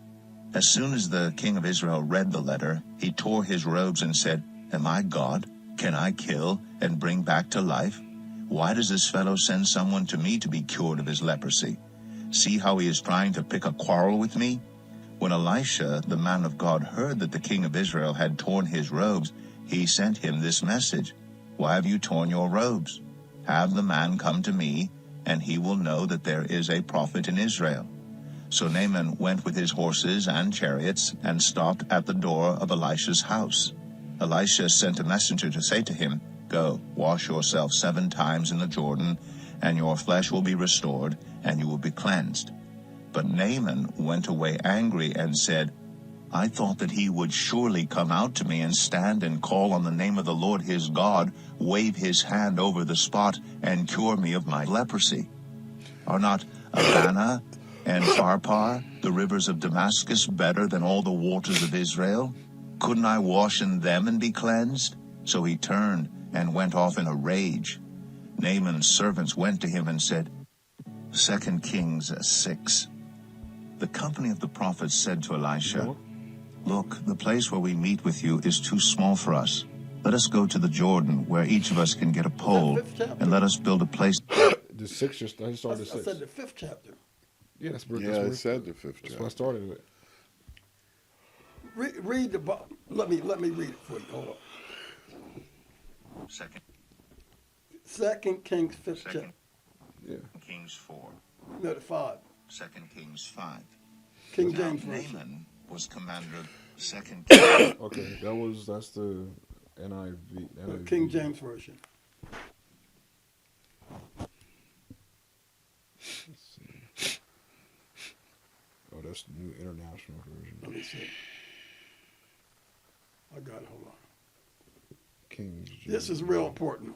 As soon as the king of Israel read the letter, he tore his robes and said, "Am I God? Can I kill and bring back to life? Why does this fellow send someone to me to be cured of his leprosy? See how he is trying to pick a quarrel with me?" When Elisha, the man of God, heard that the king of Israel had torn his robes, he sent him this message, "Why have you torn your robes? Have the man come to me, and he will know that there is a prophet in Israel." So Naaman went with his horses and chariots and stopped at the door of Elisha's house. Elisha sent a messenger to say to him, "Go, wash yourself 7 times in the Jordan, and your flesh will be restored, and you will be cleansed." But Naaman went away angry and said, "I thought that he would surely come out to me and stand and call on the name of the Lord his God, wave his hand over the spot, and cure me of my leprosy. Are not Abana and Pharpar, the rivers of Damascus, better than all the waters of Israel? Couldn't I wash in them and be cleansed?" So he turned and went off in a rage. Naaman's servants went to him and said, 2 Kings 6. The company of the prophets said to Elisha, "Look, the place where we meet with you is too small for us. Let us go to the Jordan, where each of us can get a pole, and let us build a place." The sixth, I just started the I sixth. said the 5th chapter. Yeah, that's where, Yeah, that's where it said the 5th that's where I chapter. started it. Read the Bible. Let me read it for you. Hold on. 2 Kings 5th chapter. Yeah. Kings 4. No, the 5. 2 Kings 5. King Now James Version. Naaman was commander of 2 Kings. Okay, that's the NIV. NIV. King James Version. Let's see. Oh, that's the New International Version. Let me see. I got it. Hold on. King James. This is real important.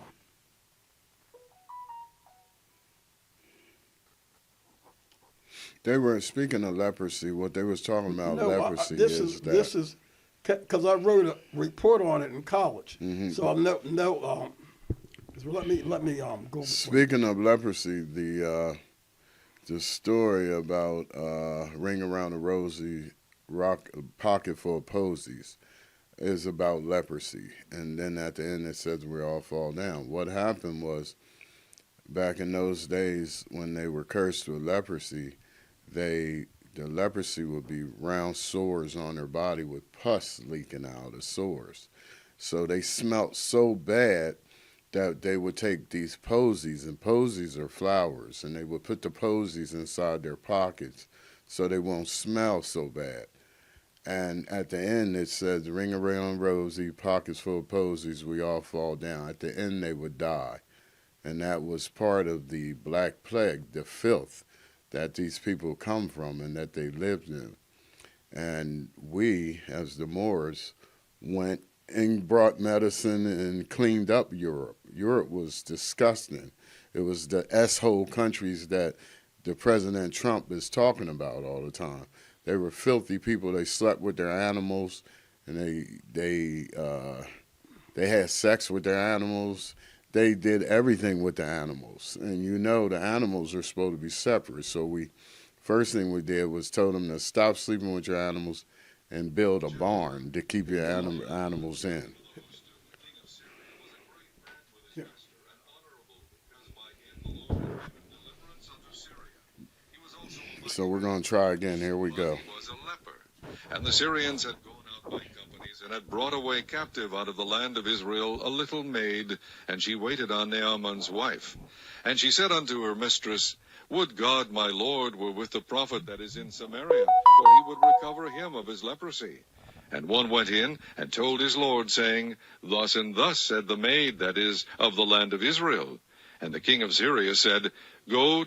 They were speaking of leprosy. What they was talking about leprosy this is that this is because I wrote a report on it in college, so I know. So let me go. speaking of leprosy, the story about ring around the rosy rock pocket full of posies is about leprosy, and then at the end it says we all fall down. What happened was back in those days when they were cursed with leprosy, the leprosy would be round sores on their body with pus leaking out of sores. So they smelt so bad that they would take these posies, and posies are flowers, and they would put the posies inside their pockets so they won't smell so bad. And at the end it says, ring around rosy, pockets full of posies, we all fall down. At the end they would die. And that was part of the Black Plague, the filth that these people come from and that they lived in. And we, as the Moors, went and brought medicine and cleaned up Europe. Europe was disgusting. It was the S-hole countries that the President Trump is talking about all the time. They were filthy people. They slept with their animals, and they had sex with their animals. They did everything with the animals, and the animals are supposed to be separate. So first thing we did was told them to stop sleeping with your animals and build a barn to keep your animals in. So we're going to try again. Here we go. He was a leper, and the Syrians had gone out by companies and had brought away captive out of the land of Israel a little maid, and she waited on Naaman's wife. And she said unto her mistress, Would God my Lord were with the prophet that is in Samaria, for he would recover him of his leprosy. And one went in and told his Lord, saying, Thus and thus said the maid that is of the land of Israel. And the king of Syria said, Go,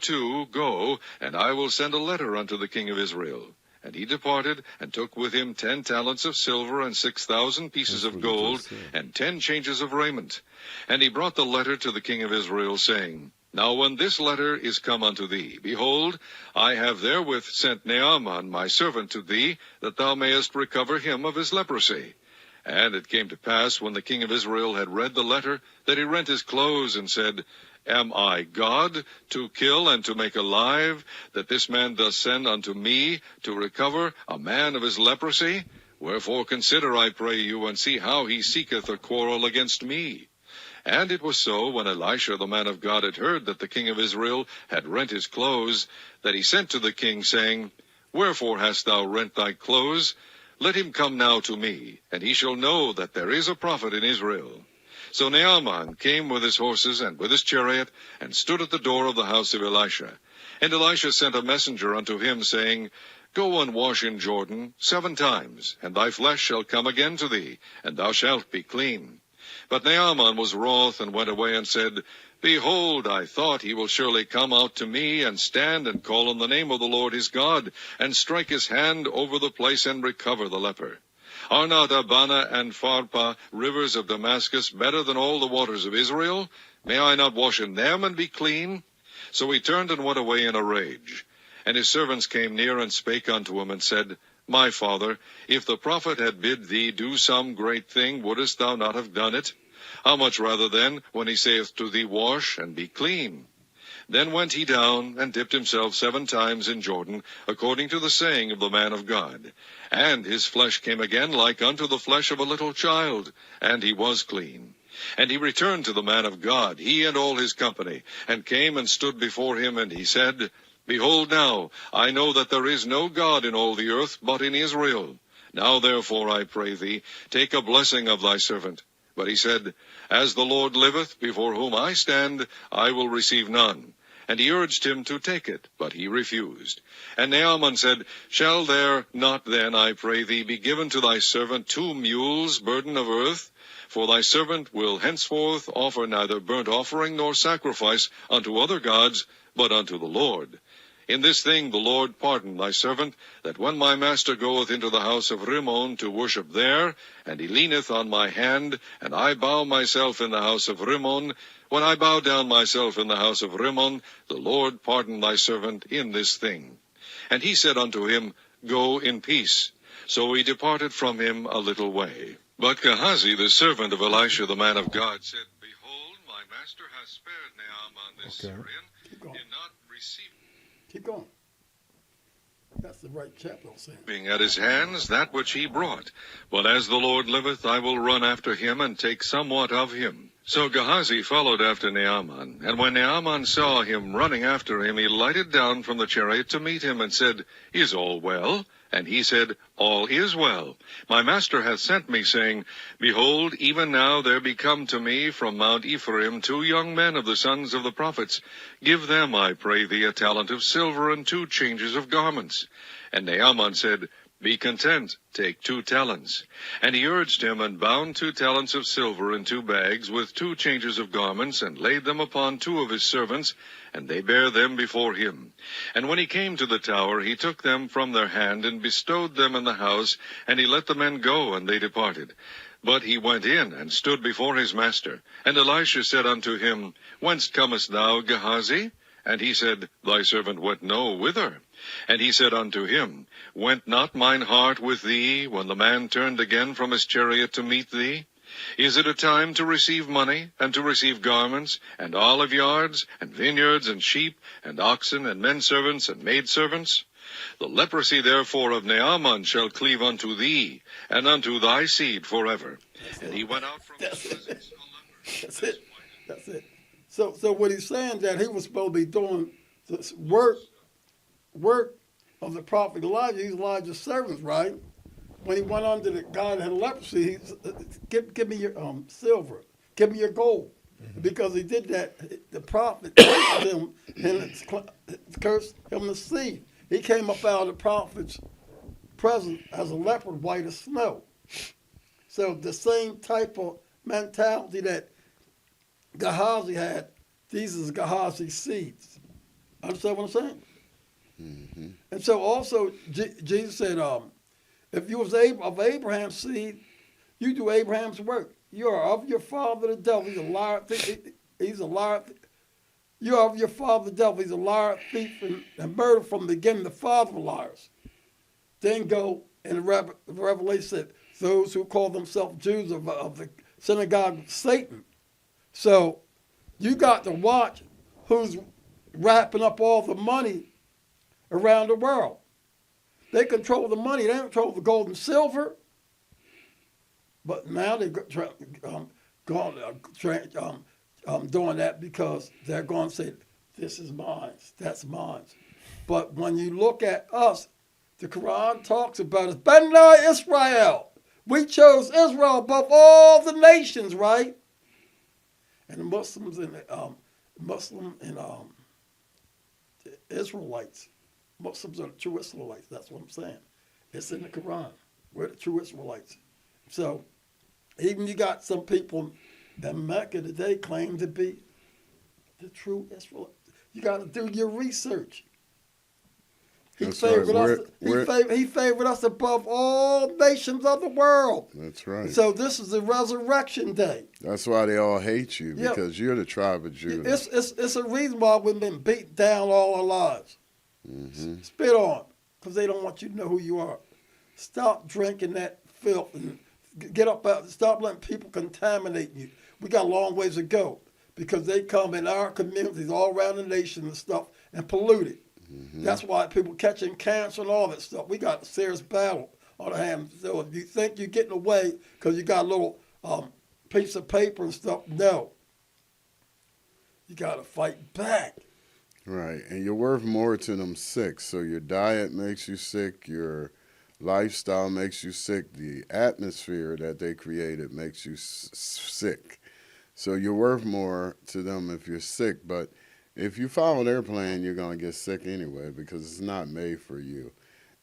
and I will send a letter unto the king of Israel. And he departed, and took with him 10 talents of silver, and 6,000 pieces of gold, and 10 changes of raiment. And he brought the letter to the king of Israel, saying, Now when this letter is come unto thee, behold, I have therewith sent Naaman my servant to thee, that thou mayest recover him of his leprosy. And it came to pass, when the king of Israel had read the letter, that he rent his clothes, and said, Am I God, to kill and to make alive, that this man doth send unto me to recover a man of his leprosy? Wherefore consider, I pray you, and see how he seeketh a quarrel against me. And it was so, when Elisha the man of God had heard that the king of Israel had rent his clothes, that he sent to the king, saying, Wherefore hast thou rent thy clothes? Let him come now to me, and he shall know that there is a prophet in Israel. So Naaman came with his horses and with his chariot, and stood at the door of the house of Elisha. And Elisha sent a messenger unto him, saying, Go and wash in Jordan 7 times, and thy flesh shall come again to thee, and thou shalt be clean. But Naaman was wroth, and went away, and said, Behold, I thought he will surely come out to me, and stand and call on the name of the Lord his God, and strike his hand over the place, and recover the leper. Are not Abana and Pharpar, rivers of Damascus, better than all the waters of Israel? May I not wash in them and be clean? So he turned and went away in a rage. And his servants came near and spake unto him, and said, My father, if the prophet had bid thee do some great thing, wouldest thou not have done it? How much rather then, when he saith to thee, Wash and be clean? Then went he down, and dipped himself 7 times in Jordan, according to the saying of the man of God. And his flesh came again like unto the flesh of a little child, and he was clean. And he returned to the man of God, he and all his company, and came and stood before him, and he said, Behold now, I know that there is no God in all the earth but in Israel. Now therefore, I pray thee, take a blessing of thy servant. But he said, As the Lord liveth, before whom I stand, I will receive none. And he urged him to take it, but he refused. And Naaman said, Shall there not then, I pray thee, be given to thy servant 2 mules, burden of earth? For thy servant will henceforth offer neither burnt offering nor sacrifice unto other gods, but unto the Lord. In this thing the Lord pardon thy servant, that when my master goeth into the house of Rimmon to worship there, and he leaneth on my hand, and I bow myself in the house of Rimmon, when I bow down myself in the house of Rimmon, the Lord pardon thy servant in this thing. And he said unto him, Go in peace. So he departed from him a little way. But Gehazi, the servant of Elisha the man of God, said, Behold, my master hath spared Naaman this Okay. Syrian, Keep going. in not receiving Keep going. That's the right chapter, I'm saying. at his hands that which he brought. But as the Lord liveth, I will run after him, and take somewhat of him. So Gehazi followed after Naaman. And when Naaman saw him running after him, he lighted down from the chariot to meet him, and said, Is all well? And he said, All is well. My master hath sent me, saying, Behold, even now there be come to me from Mount Ephraim 2 young men of the sons of the prophets. Give them, I pray thee, a talent of silver and 2 changes of garments. And Naaman said, Be content, take 2 talents. And he urged him, and bound 2 talents of silver in 2 bags, with 2 changes of garments, and laid them upon 2 of his servants, and they bare them before him. And when he came to the tower, he took them from their hand, and bestowed them in the house, and he let the men go, and they departed. But he went in, and stood before his master. And Elisha said unto him, Whence comest thou, Gehazi? And he said, Thy servant went no whither. And he said unto him, Went not mine heart with thee, when the man turned again from his chariot to meet thee? Is it a time to receive money, and to receive garments, and olive yards, and vineyards, and sheep, and oxen, and men servants, and maid servants? The leprosy therefore of Naaman shall cleave unto thee, and unto thy seed forever. And he went out from his presence a leper. That's it. That's it. So what he's saying that he was supposed to be doing this work of the prophet Elijah. He's Elijah's servant, right? When he went under the guy that had leprosy, he said, give me your silver, give me your gold. Because he did that, the prophet cursed him and cursed him the seed. He came up out of the prophet's presence as a leopard white as snow. So the same type of mentality that Gehazi had, these is Gehazi's seeds. Understand what I'm saying? Mm-hmm. And so also Jesus said, if you was of Abraham's seed, you do Abraham's work. You are of your father the devil. He's a liar. He's a liar. You are of your father the devil. He's a liar, thief, and murder from the beginning, the father of liars. Then go in the Revelation said, those who call themselves Jews of the synagogue of Satan. So you got to watch who's wrapping up all the money around the world. They control the money. They don't control the gold and silver. But now they're doing that because they're going to say, this is mine, that's mine. But when you look at us, the Quran talks about us, Bani Israel. We chose Israel above all the nations, right? And the Muslims and the Israelites. Muslims are the true Israelites. That's what I'm saying. It's in the Quran. We're the true Israelites. So even you got some people in Mecca today claim to be the true Israelites. You got to do your research. He favored us. He favored us above all nations of the world. That's right. So this is the resurrection day. That's why they all hate you, Yeah. because you're the tribe of Judah. It's a reason why we've been beat down all our lives. Mm-hmm. Spit on, because they don't want you to know who you are. Stop drinking that filth and get up out. Stop letting people contaminate you. We got a long ways to go because they come in our communities all around the nation and stuff and pollute it. Mm-hmm. That's why people catching cancer and all that stuff. We got a serious battle on our hands. So if you think you're getting away because you got a little piece of paper and stuff, no. You got to fight back. Right, and you're worth more to them sick. So your diet makes you sick, your lifestyle makes you sick, the atmosphere that they created makes you sick. So you're worth more to them if you're sick, but if you follow their plan, you're going to get sick anyway because it's not made for you.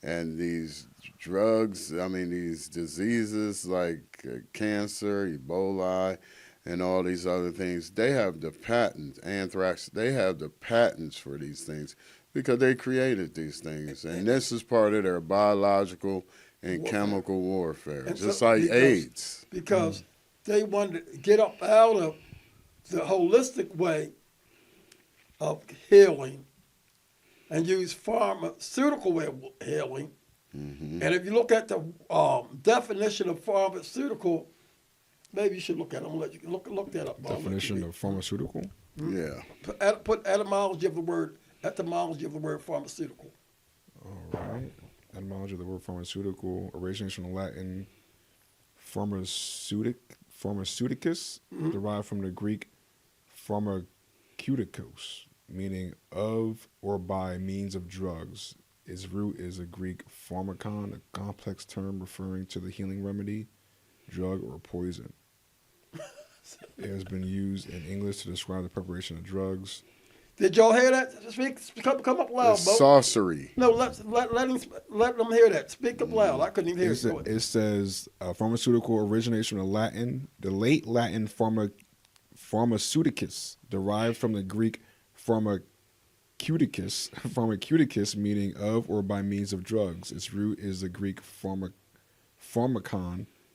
And these drugs, these diseases like cancer, Ebola, and all these other things, they have the patents, anthrax, they have the patents for these things because they created these things. And this is part of their biological and chemical warfare, and just like AIDS. Because they wanted to get up out of the holistic way of healing and use pharmaceutical healing. Mm-hmm. And if you look at the definition of pharmaceutical, maybe you should look at it. I'm gonna let you look that up. Definition of pharmaceutical. Yeah. Put etymology of the word pharmaceutical. All right. Etymology of the word pharmaceutical originates from the Latin pharmaceuticus, derived from the Greek pharmakeutikos, meaning of or by means of drugs. Its root is a Greek pharmakon, a complex term referring to the healing remedy, drug, or poison. It has been used in English to describe the preparation of drugs. Did y'all hear that? Come up loud, It's Bo. sorcery. No, let them hear that. Speak up loud. I couldn't even hear it. It says pharmaceutical originates from the late Latin pharmaceuticus, derived from the Greek pharmakeutikos, meaning of or by means of drugs. Its root is the Greek pharmakon,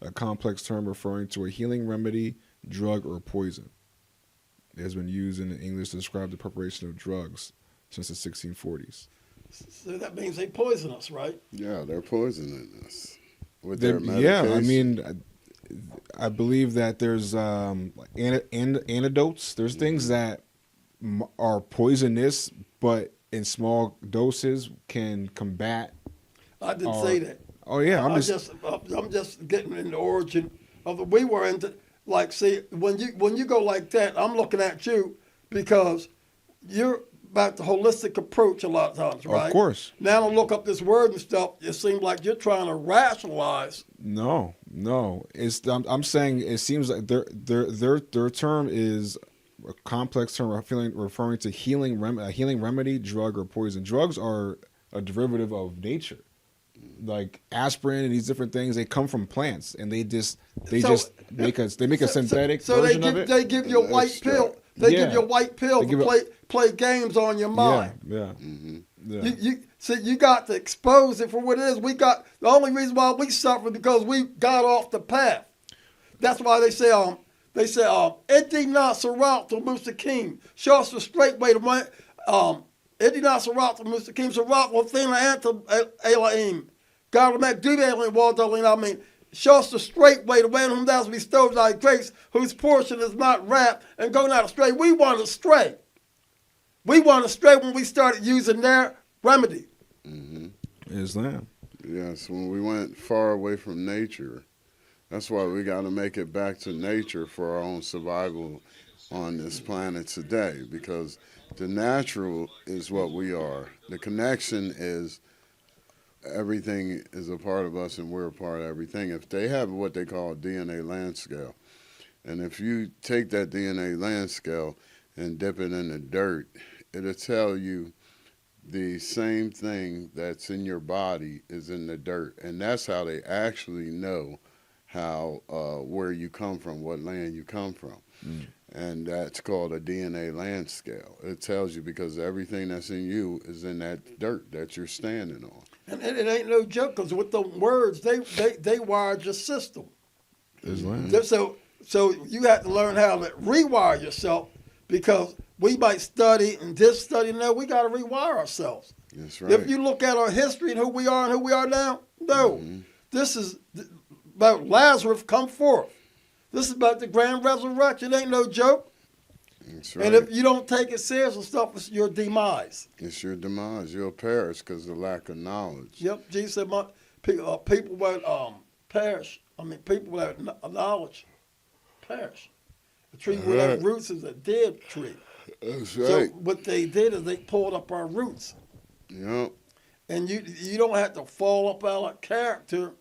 a complex term referring to a healing remedy, drug, or poison. It has been used in English to describe the preparation of drugs since the 1640s. So that means they poison us, right? Yeah, they're poisoning us with their medication. Yeah, I mean, I believe that there's antidotes. There's things that are poisonous, but in small doses can combat. I didn't say that. Oh yeah, I'm just getting in the origin of the. We were into see when you go like that, I'm looking at you because you're about the holistic approach a lot of times, right? Of course. Now I look up this word and stuff. It seems like you're trying to rationalize. No. I'm saying it seems like their term is a complex term referring to a healing remedy, drug, or poison. Drugs are a derivative of nature. Like aspirin and these different things, they come from plants, and they make a synthetic version of it. They give you a white pill. They give you a white pill to play games on your mind. Yeah. You you got to expose it for what it is. The only reason why we suffer because we got off the path. That's why they say Edina Sarat Mustaqim. Show us the straight way to win. Edina Sarat Mustaqim Sarat Wathina Anta Elaim. God will make do that I mean, show us the straight way to win whom thou hast bestowed thy grace, whose portion is not wrapped, and go not astray. We want to stray. We want to stray when we started using their remedy. Mm-hmm. Islam. Yes, when we went far away from nature, that's why we got to make it back to nature for our own survival on this planet today, because the natural is what we are. The connection is everything is a part of us and we're a part of everything. If they have what they call a DNA land scale, and if you take that DNA land scale and dip it in the dirt, it'll tell you the same thing that's in your body is in the dirt. And that's how they actually know how where you come from, what land you come from. And that's called a DNA land scale. It tells you because everything that's in you is in that dirt that you're standing on. And it ain't no joke, because with the words, they wired your system. Islam. So you have to learn how to rewire yourself, because we might study and this study and that. We got to rewire ourselves. That's right. If you look at our history and who we are now, no. This is about Lazarus come forth. This is about the grand resurrection. It ain't no joke. That's right. And if you don't take it serious and stuff, it's your demise. It's your demise. You'll perish because of lack of knowledge. Yep. Jesus said, people without perish. I mean, people without knowledge perish. A tree without roots is a dead tree. That's So right. what they did is they pulled up our roots. Yep. And you don't have to fall up out of character.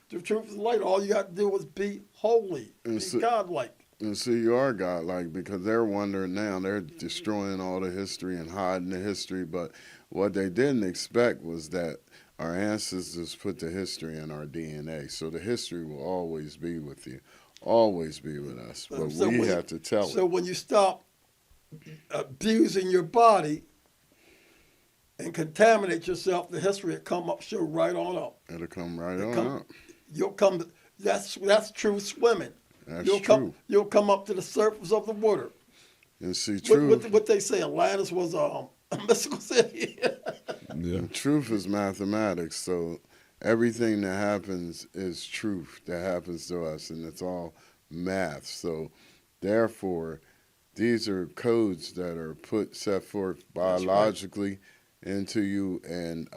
The truth is light. All you got to do is be holy, be godlike. And see, you are godlike, because they're wondering now. They're destroying all the history and hiding the history. But what they didn't expect was that our ancestors put the history in our DNA. So the history will always be with you, always be with us. But we have to tell it. So when you stop abusing your body and contaminate yourself, the history will come up, show right on up. It'll come right on up. You'll come. That's true swimming. That's You'll true. You'll come up to the surface of the water. And see, true. What they say, Atlantis was a mystical city. Yeah. Truth is mathematics, so everything that happens is truth that happens to us, and it's all math. So, therefore, these are codes that are set forth That's right. biologically into you, and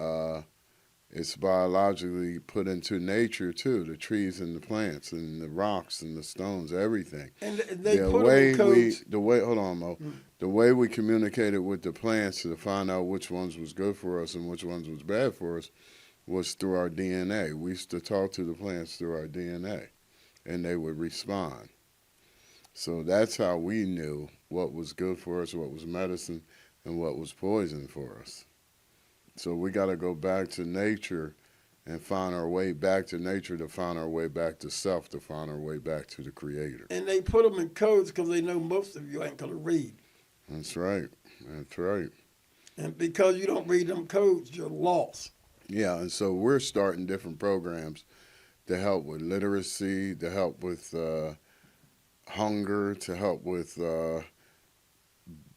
it's biologically put into nature too. The trees and the plants and the rocks and the stones, everything. And they put them in codes. Hold on, Mo. The way we communicated with the plants to find out which ones was good for us and which ones was bad for us was through our DNA. We used to talk to the plants through our DNA, and they would respond. So that's how we knew what was good for us, what was medicine, and what was poison for us. So we got to go back to nature and find our way back to nature, to find our way back to self, to find our way back to the Creator. And they put them in codes because they know most of you ain't going to read. That's right. That's right. And because you don't read them codes, you're lost. Yeah, and so we're starting different programs to help with literacy, to help with hunger, to help with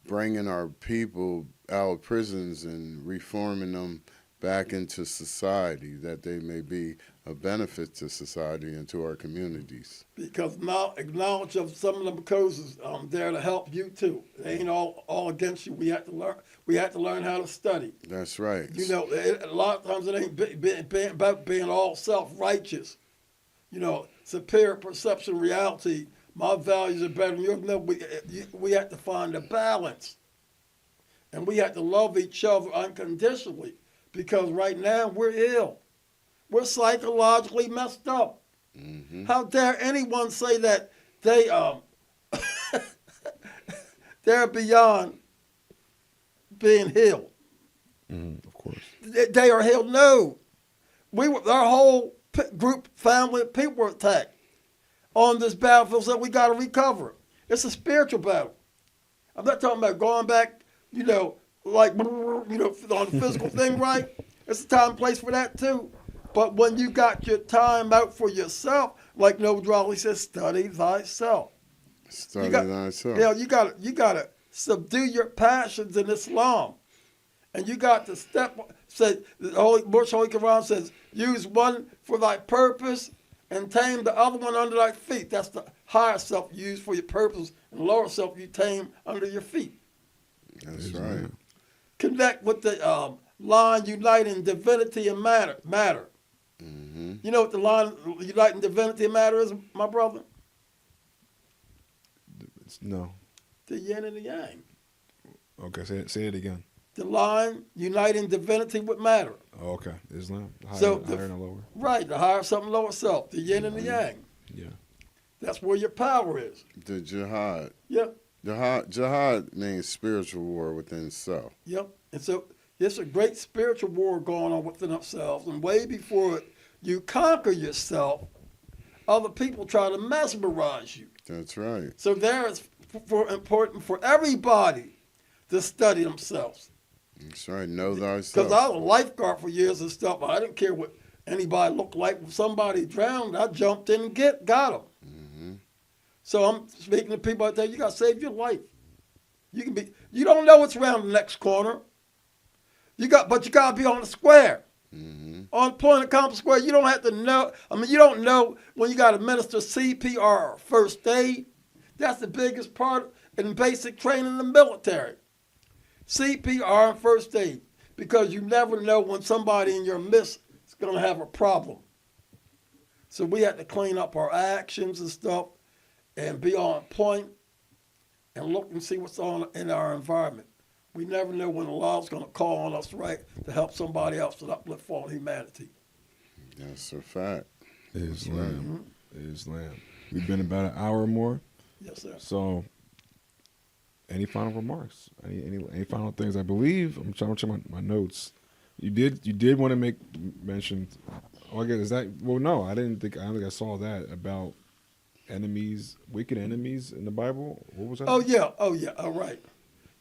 bringing our people out of prisons and reforming them back into society, that they may be a benefit to society and to our communities. Because now knowledge of some of them codes is there to help you too. They ain't all against you. We have to learn. We have to learn how to study. That's right. You know, a lot of times it ain't about being all self-righteous. You know, superior perception, reality. My values are better than yours. No, we have to find a balance. And we have to love each other unconditionally. Because right now we're ill. We're psychologically messed up. Mm-hmm. How dare anyone say that they they're beyond being healed? Of course. They are healed. No, our whole group, family, people were attacked on this battlefield. So we got to recover. It's a spiritual battle. I'm not talking about going back, you know, like, you know, on the physical thing, right? It's a time and place for that too. But when you got your time out for yourself, like Noble Drawley says, study thyself. Study thyself. Yeah, you gotta subdue your passions in Islam. And you got to say the Moorish Holy Quran says, use one for thy purpose and tame the other one under thy feet. That's the higher self you use for your purpose, and the lower self you tame under your feet. That's right. Connect with the line uniting divinity and matter. Mm-hmm. You know what the line uniting divinity and matter is, my brother? No. The yin and the yang. Okay, say it again. The line uniting divinity with matter. Oh, okay. Islam. So Higher and lower. Right, the higher self and lower self. The yin and the yang. Yeah. That's where your power is. The jihad. Yep. Jihad means spiritual war within self. Yep. And so there's a great spiritual war going on within ourselves. And way before you conquer yourself, other people try to mesmerize you. That's right. So there is important for everybody to study themselves. That's right. Know thyself. Because I was a lifeguard for years and stuff. I didn't care what anybody looked like. If somebody drowned, I jumped in and got them. Mm-hmm. So I'm speaking to people out there. You got to save your life. You don't know what's around the next corner. But you got to be on the square. Mm-hmm. On point of compass square, you don't have to know. I mean, you don't know when you got to administer CPR or first aid. That's the biggest part in basic training in the military. CPR and first aid. Because you never know when somebody in your midst is going to have a problem. So we have to clean up our actions and stuff and be on point and look and see what's on in our environment. We never know when the law's going to call on us, right, to help somebody else to uplift fallen humanity. That's a fact. Islam. Islam. We've been about an hour or more. Yes, sir. So, any final remarks? Any final things? I believe I'm trying to check my notes. You did want to make mention. Oh, I guess is that? Well, no, I don't think I saw that about enemies, wicked enemies in the Bible. What was that? Oh yeah. All right.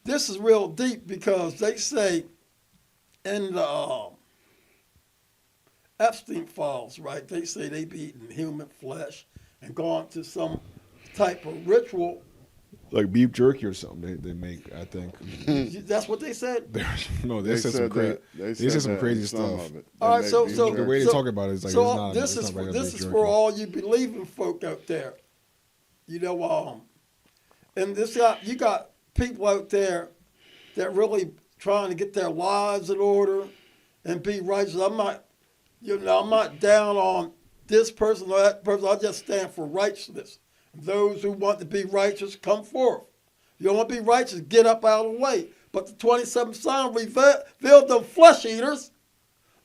This is real deep because they say in the Epstein files, right? They say they be eating human flesh and gone to some type of ritual like beef jerky or something. They make, I think. That's what they said. No, they said some crazy. They said some crazy stuff. All right, so The way they talk about it is like so it's not. this it's is not for, regular this beef is jerky. for all you believing folk out there. You know, and you got people out there that really trying to get their lives in order and be righteous. I'm not down on this person or that person. I just stand for righteousness. Those who want to be righteous, come forth. You don't want to be righteous, get up out of the way. But the 27th Psalm revealed them flesh eaters.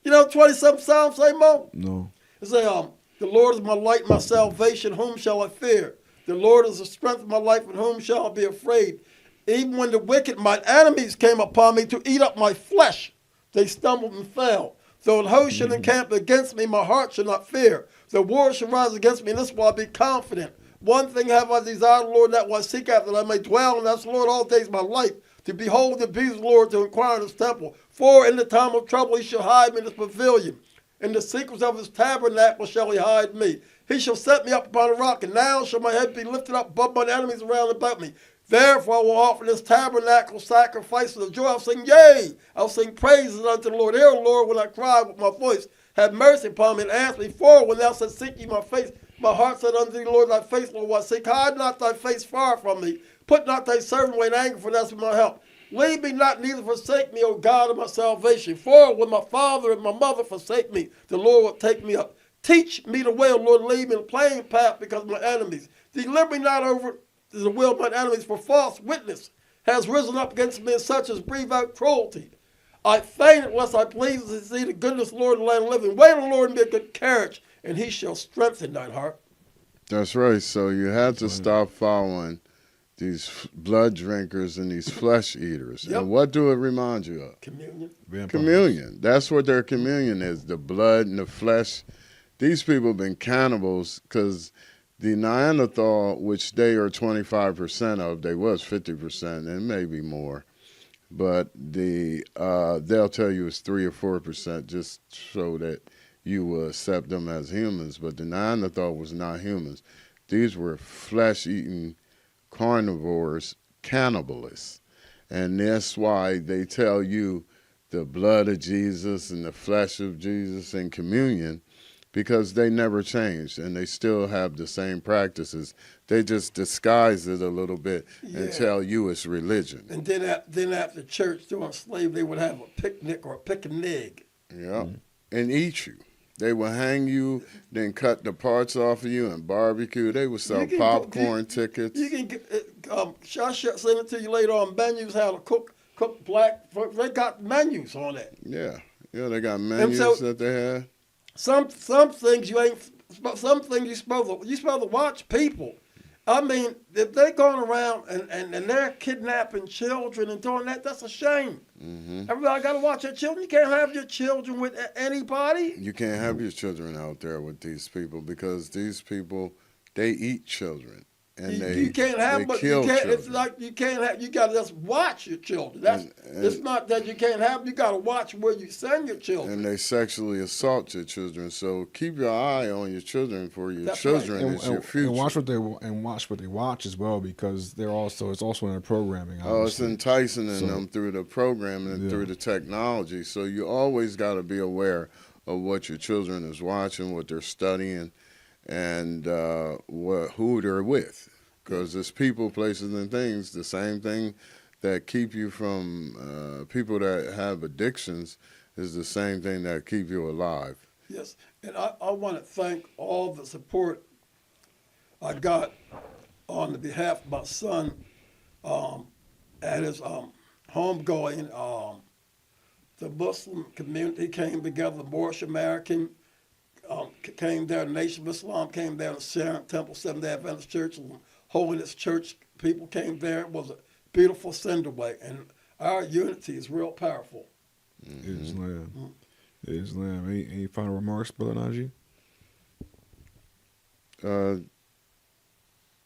You know, 27th Psalm say, Mo? No. It say, the Lord is my light, my salvation, whom shall I fear? The Lord is the strength of my life, and whom shall I be afraid? Even when the wicked, my enemies, came upon me to eat up my flesh, they stumbled and fell. Though an host should encamp against me, my heart shall not fear. The war shall rise against me, and this will I be confident. One thing have I desired, Lord, that will I seek after, that I may dwell in the Lord all days of my life, to behold the beauty of the Lord, to inquire in his temple. For in the time of trouble he shall hide me in his pavilion. In the secrets of his tabernacle shall he hide me. He shall set me up upon a rock, and now shall my head be lifted up above mine enemies around about me. Therefore I will offer this tabernacle sacrifices of joy. I'll sing, yea, I'll sing praises unto the Lord. Hear, Lord, when I cry with my voice. Have mercy upon me and answer me. For when thou saidst, seek ye my face, my heart said unto thee, Lord, thy face, Lord, will I seek. Hide not thy face far from me. Put not thy servant away in anger, for that's my help. Leave me not, neither forsake me, O God of my salvation. For when my father and my mother forsake me, the Lord will take me up. Teach me the way, O Lord, lead me in a plain path because of my enemies. Deliver me not over to the will of my enemies, for false witness has risen up against me, and such as breathe out cruelty. I fainted lest I please to see the goodness of the Lord in the land of living. Wait on the Lord and be of good courage, and he shall strengthen thine heart. That's right. So you have to stop following these blood drinkers and these flesh eaters. Yep. And what do it remind you of? Communion. Communion. That's what their communion is, the blood and the flesh. These people have been cannibals because the Neanderthal, which they are 25% of, they was 50% and maybe more. But they'll tell you it's 3 or 4% just so that you will accept them as humans. But the Neanderthal was not humans. These were flesh-eating carnivores, cannibalists. And that's why they tell you the blood of Jesus and the flesh of Jesus in communion, because they never changed and they still have the same practices. They just disguise it a little bit and tell you it's religion. And then after church during slavery, they would have a picnic or a picnic. Yeah, and eat you. They would hang you, then cut the parts off of you and barbecue. They would sell popcorn tickets. You can get, I'll send it to you later on. Menus how to cook black. They got menus on that. Yeah, they got menus that they had. Some things you ain't. Some things you supposed to watch people. I mean, if they going around and they're kidnapping children and doing that, that's a shame. Mm-hmm. Everybody got to watch their children. You can't have your children with anybody. You can't have your children out there with these people because these people, they eat children. And you can't have, but you can't. It's like you can't have. You got to just watch your children. That's it's not that you can't have. You got to watch where you send your children. And they sexually assault your children. So keep your eye on your children. For your children is your future. And watch what they watch as well, because it's also in their programming. Obviously. Oh, it's enticing them through the programming and through the technology. So you always got to be aware of what your children is watching, what they're studying, and who they're with, because it's people, places, and things. The same thing that keep you from people that have addictions is the same thing that keep you alive. Yes, and I want to thank all the support I got on the behalf of my son at his homegoing. The Muslim community came together, the Moorish American came there, the Nation of Islam came there, the Sharon Temple, Seventh-day Adventist Church, and Holiness Church people came there. It was a beautiful send-away, and our unity is real powerful. Islam. Islam. Any final remarks, Brother Najee?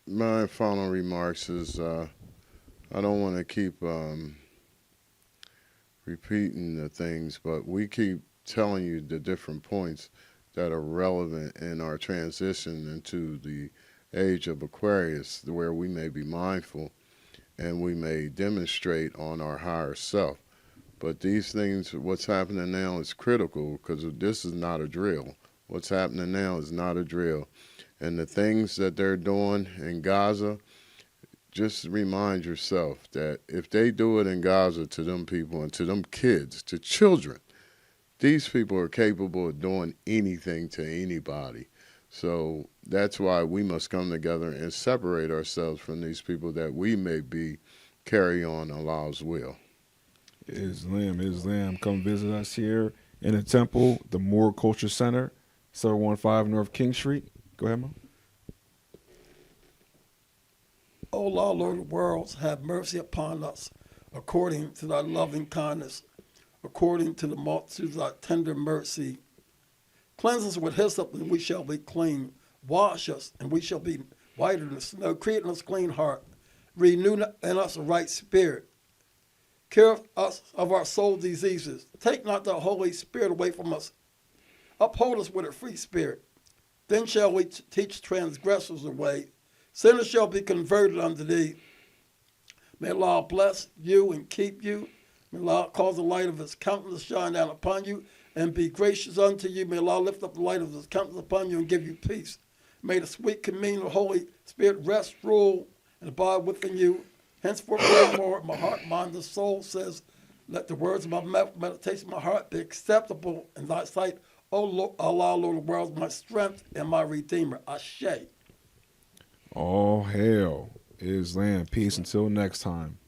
My final remarks is I don't want to keep repeating the things, but we keep telling you the different points that are relevant in our transition into the age of Aquarius, where we may be mindful and we may demonstrate on our higher self. But these things, what's happening now is critical because this is not a drill. What's happening now is not a drill. And the things that they're doing in Gaza, just remind yourself that if they do it in Gaza to them people and to them kids, to children, these people are capable of doing anything to anybody. So that's why we must come together and separate ourselves from these people that we may be carry on Allah's will. Islam, come visit us here in the temple, the Moor Culture Center, 715 North King Street. Go ahead, Mo. O Lord of the worlds, have mercy upon us, according to thy loving kindness, according to the multitude of thy tender mercy. Cleanse us with hyssop, and we shall be clean. Wash us, and we shall be whiter than snow. Create in us a clean heart. Renew in us a right spirit. Cure us of our soul diseases. Take not the Holy Spirit away from us. Uphold us with a free spirit. Then shall we teach transgressors the way. Sinners shall be converted unto thee. May Allah bless you and keep you. May Allah cause the light of his countenance to shine down upon you and be gracious unto you. May Allah lift up the light of his countenance upon you and give you peace. May the sweet communion of the Holy Spirit rest, rule, and abide within you. Henceforth, forevermore, my heart, mind, and soul says, let the words of my mouth, meditation of my heart be acceptable in thy sight. O Lord, Allah, Lord of the world, my strength and my redeemer. Ashe. All hail Islam. Peace until next time.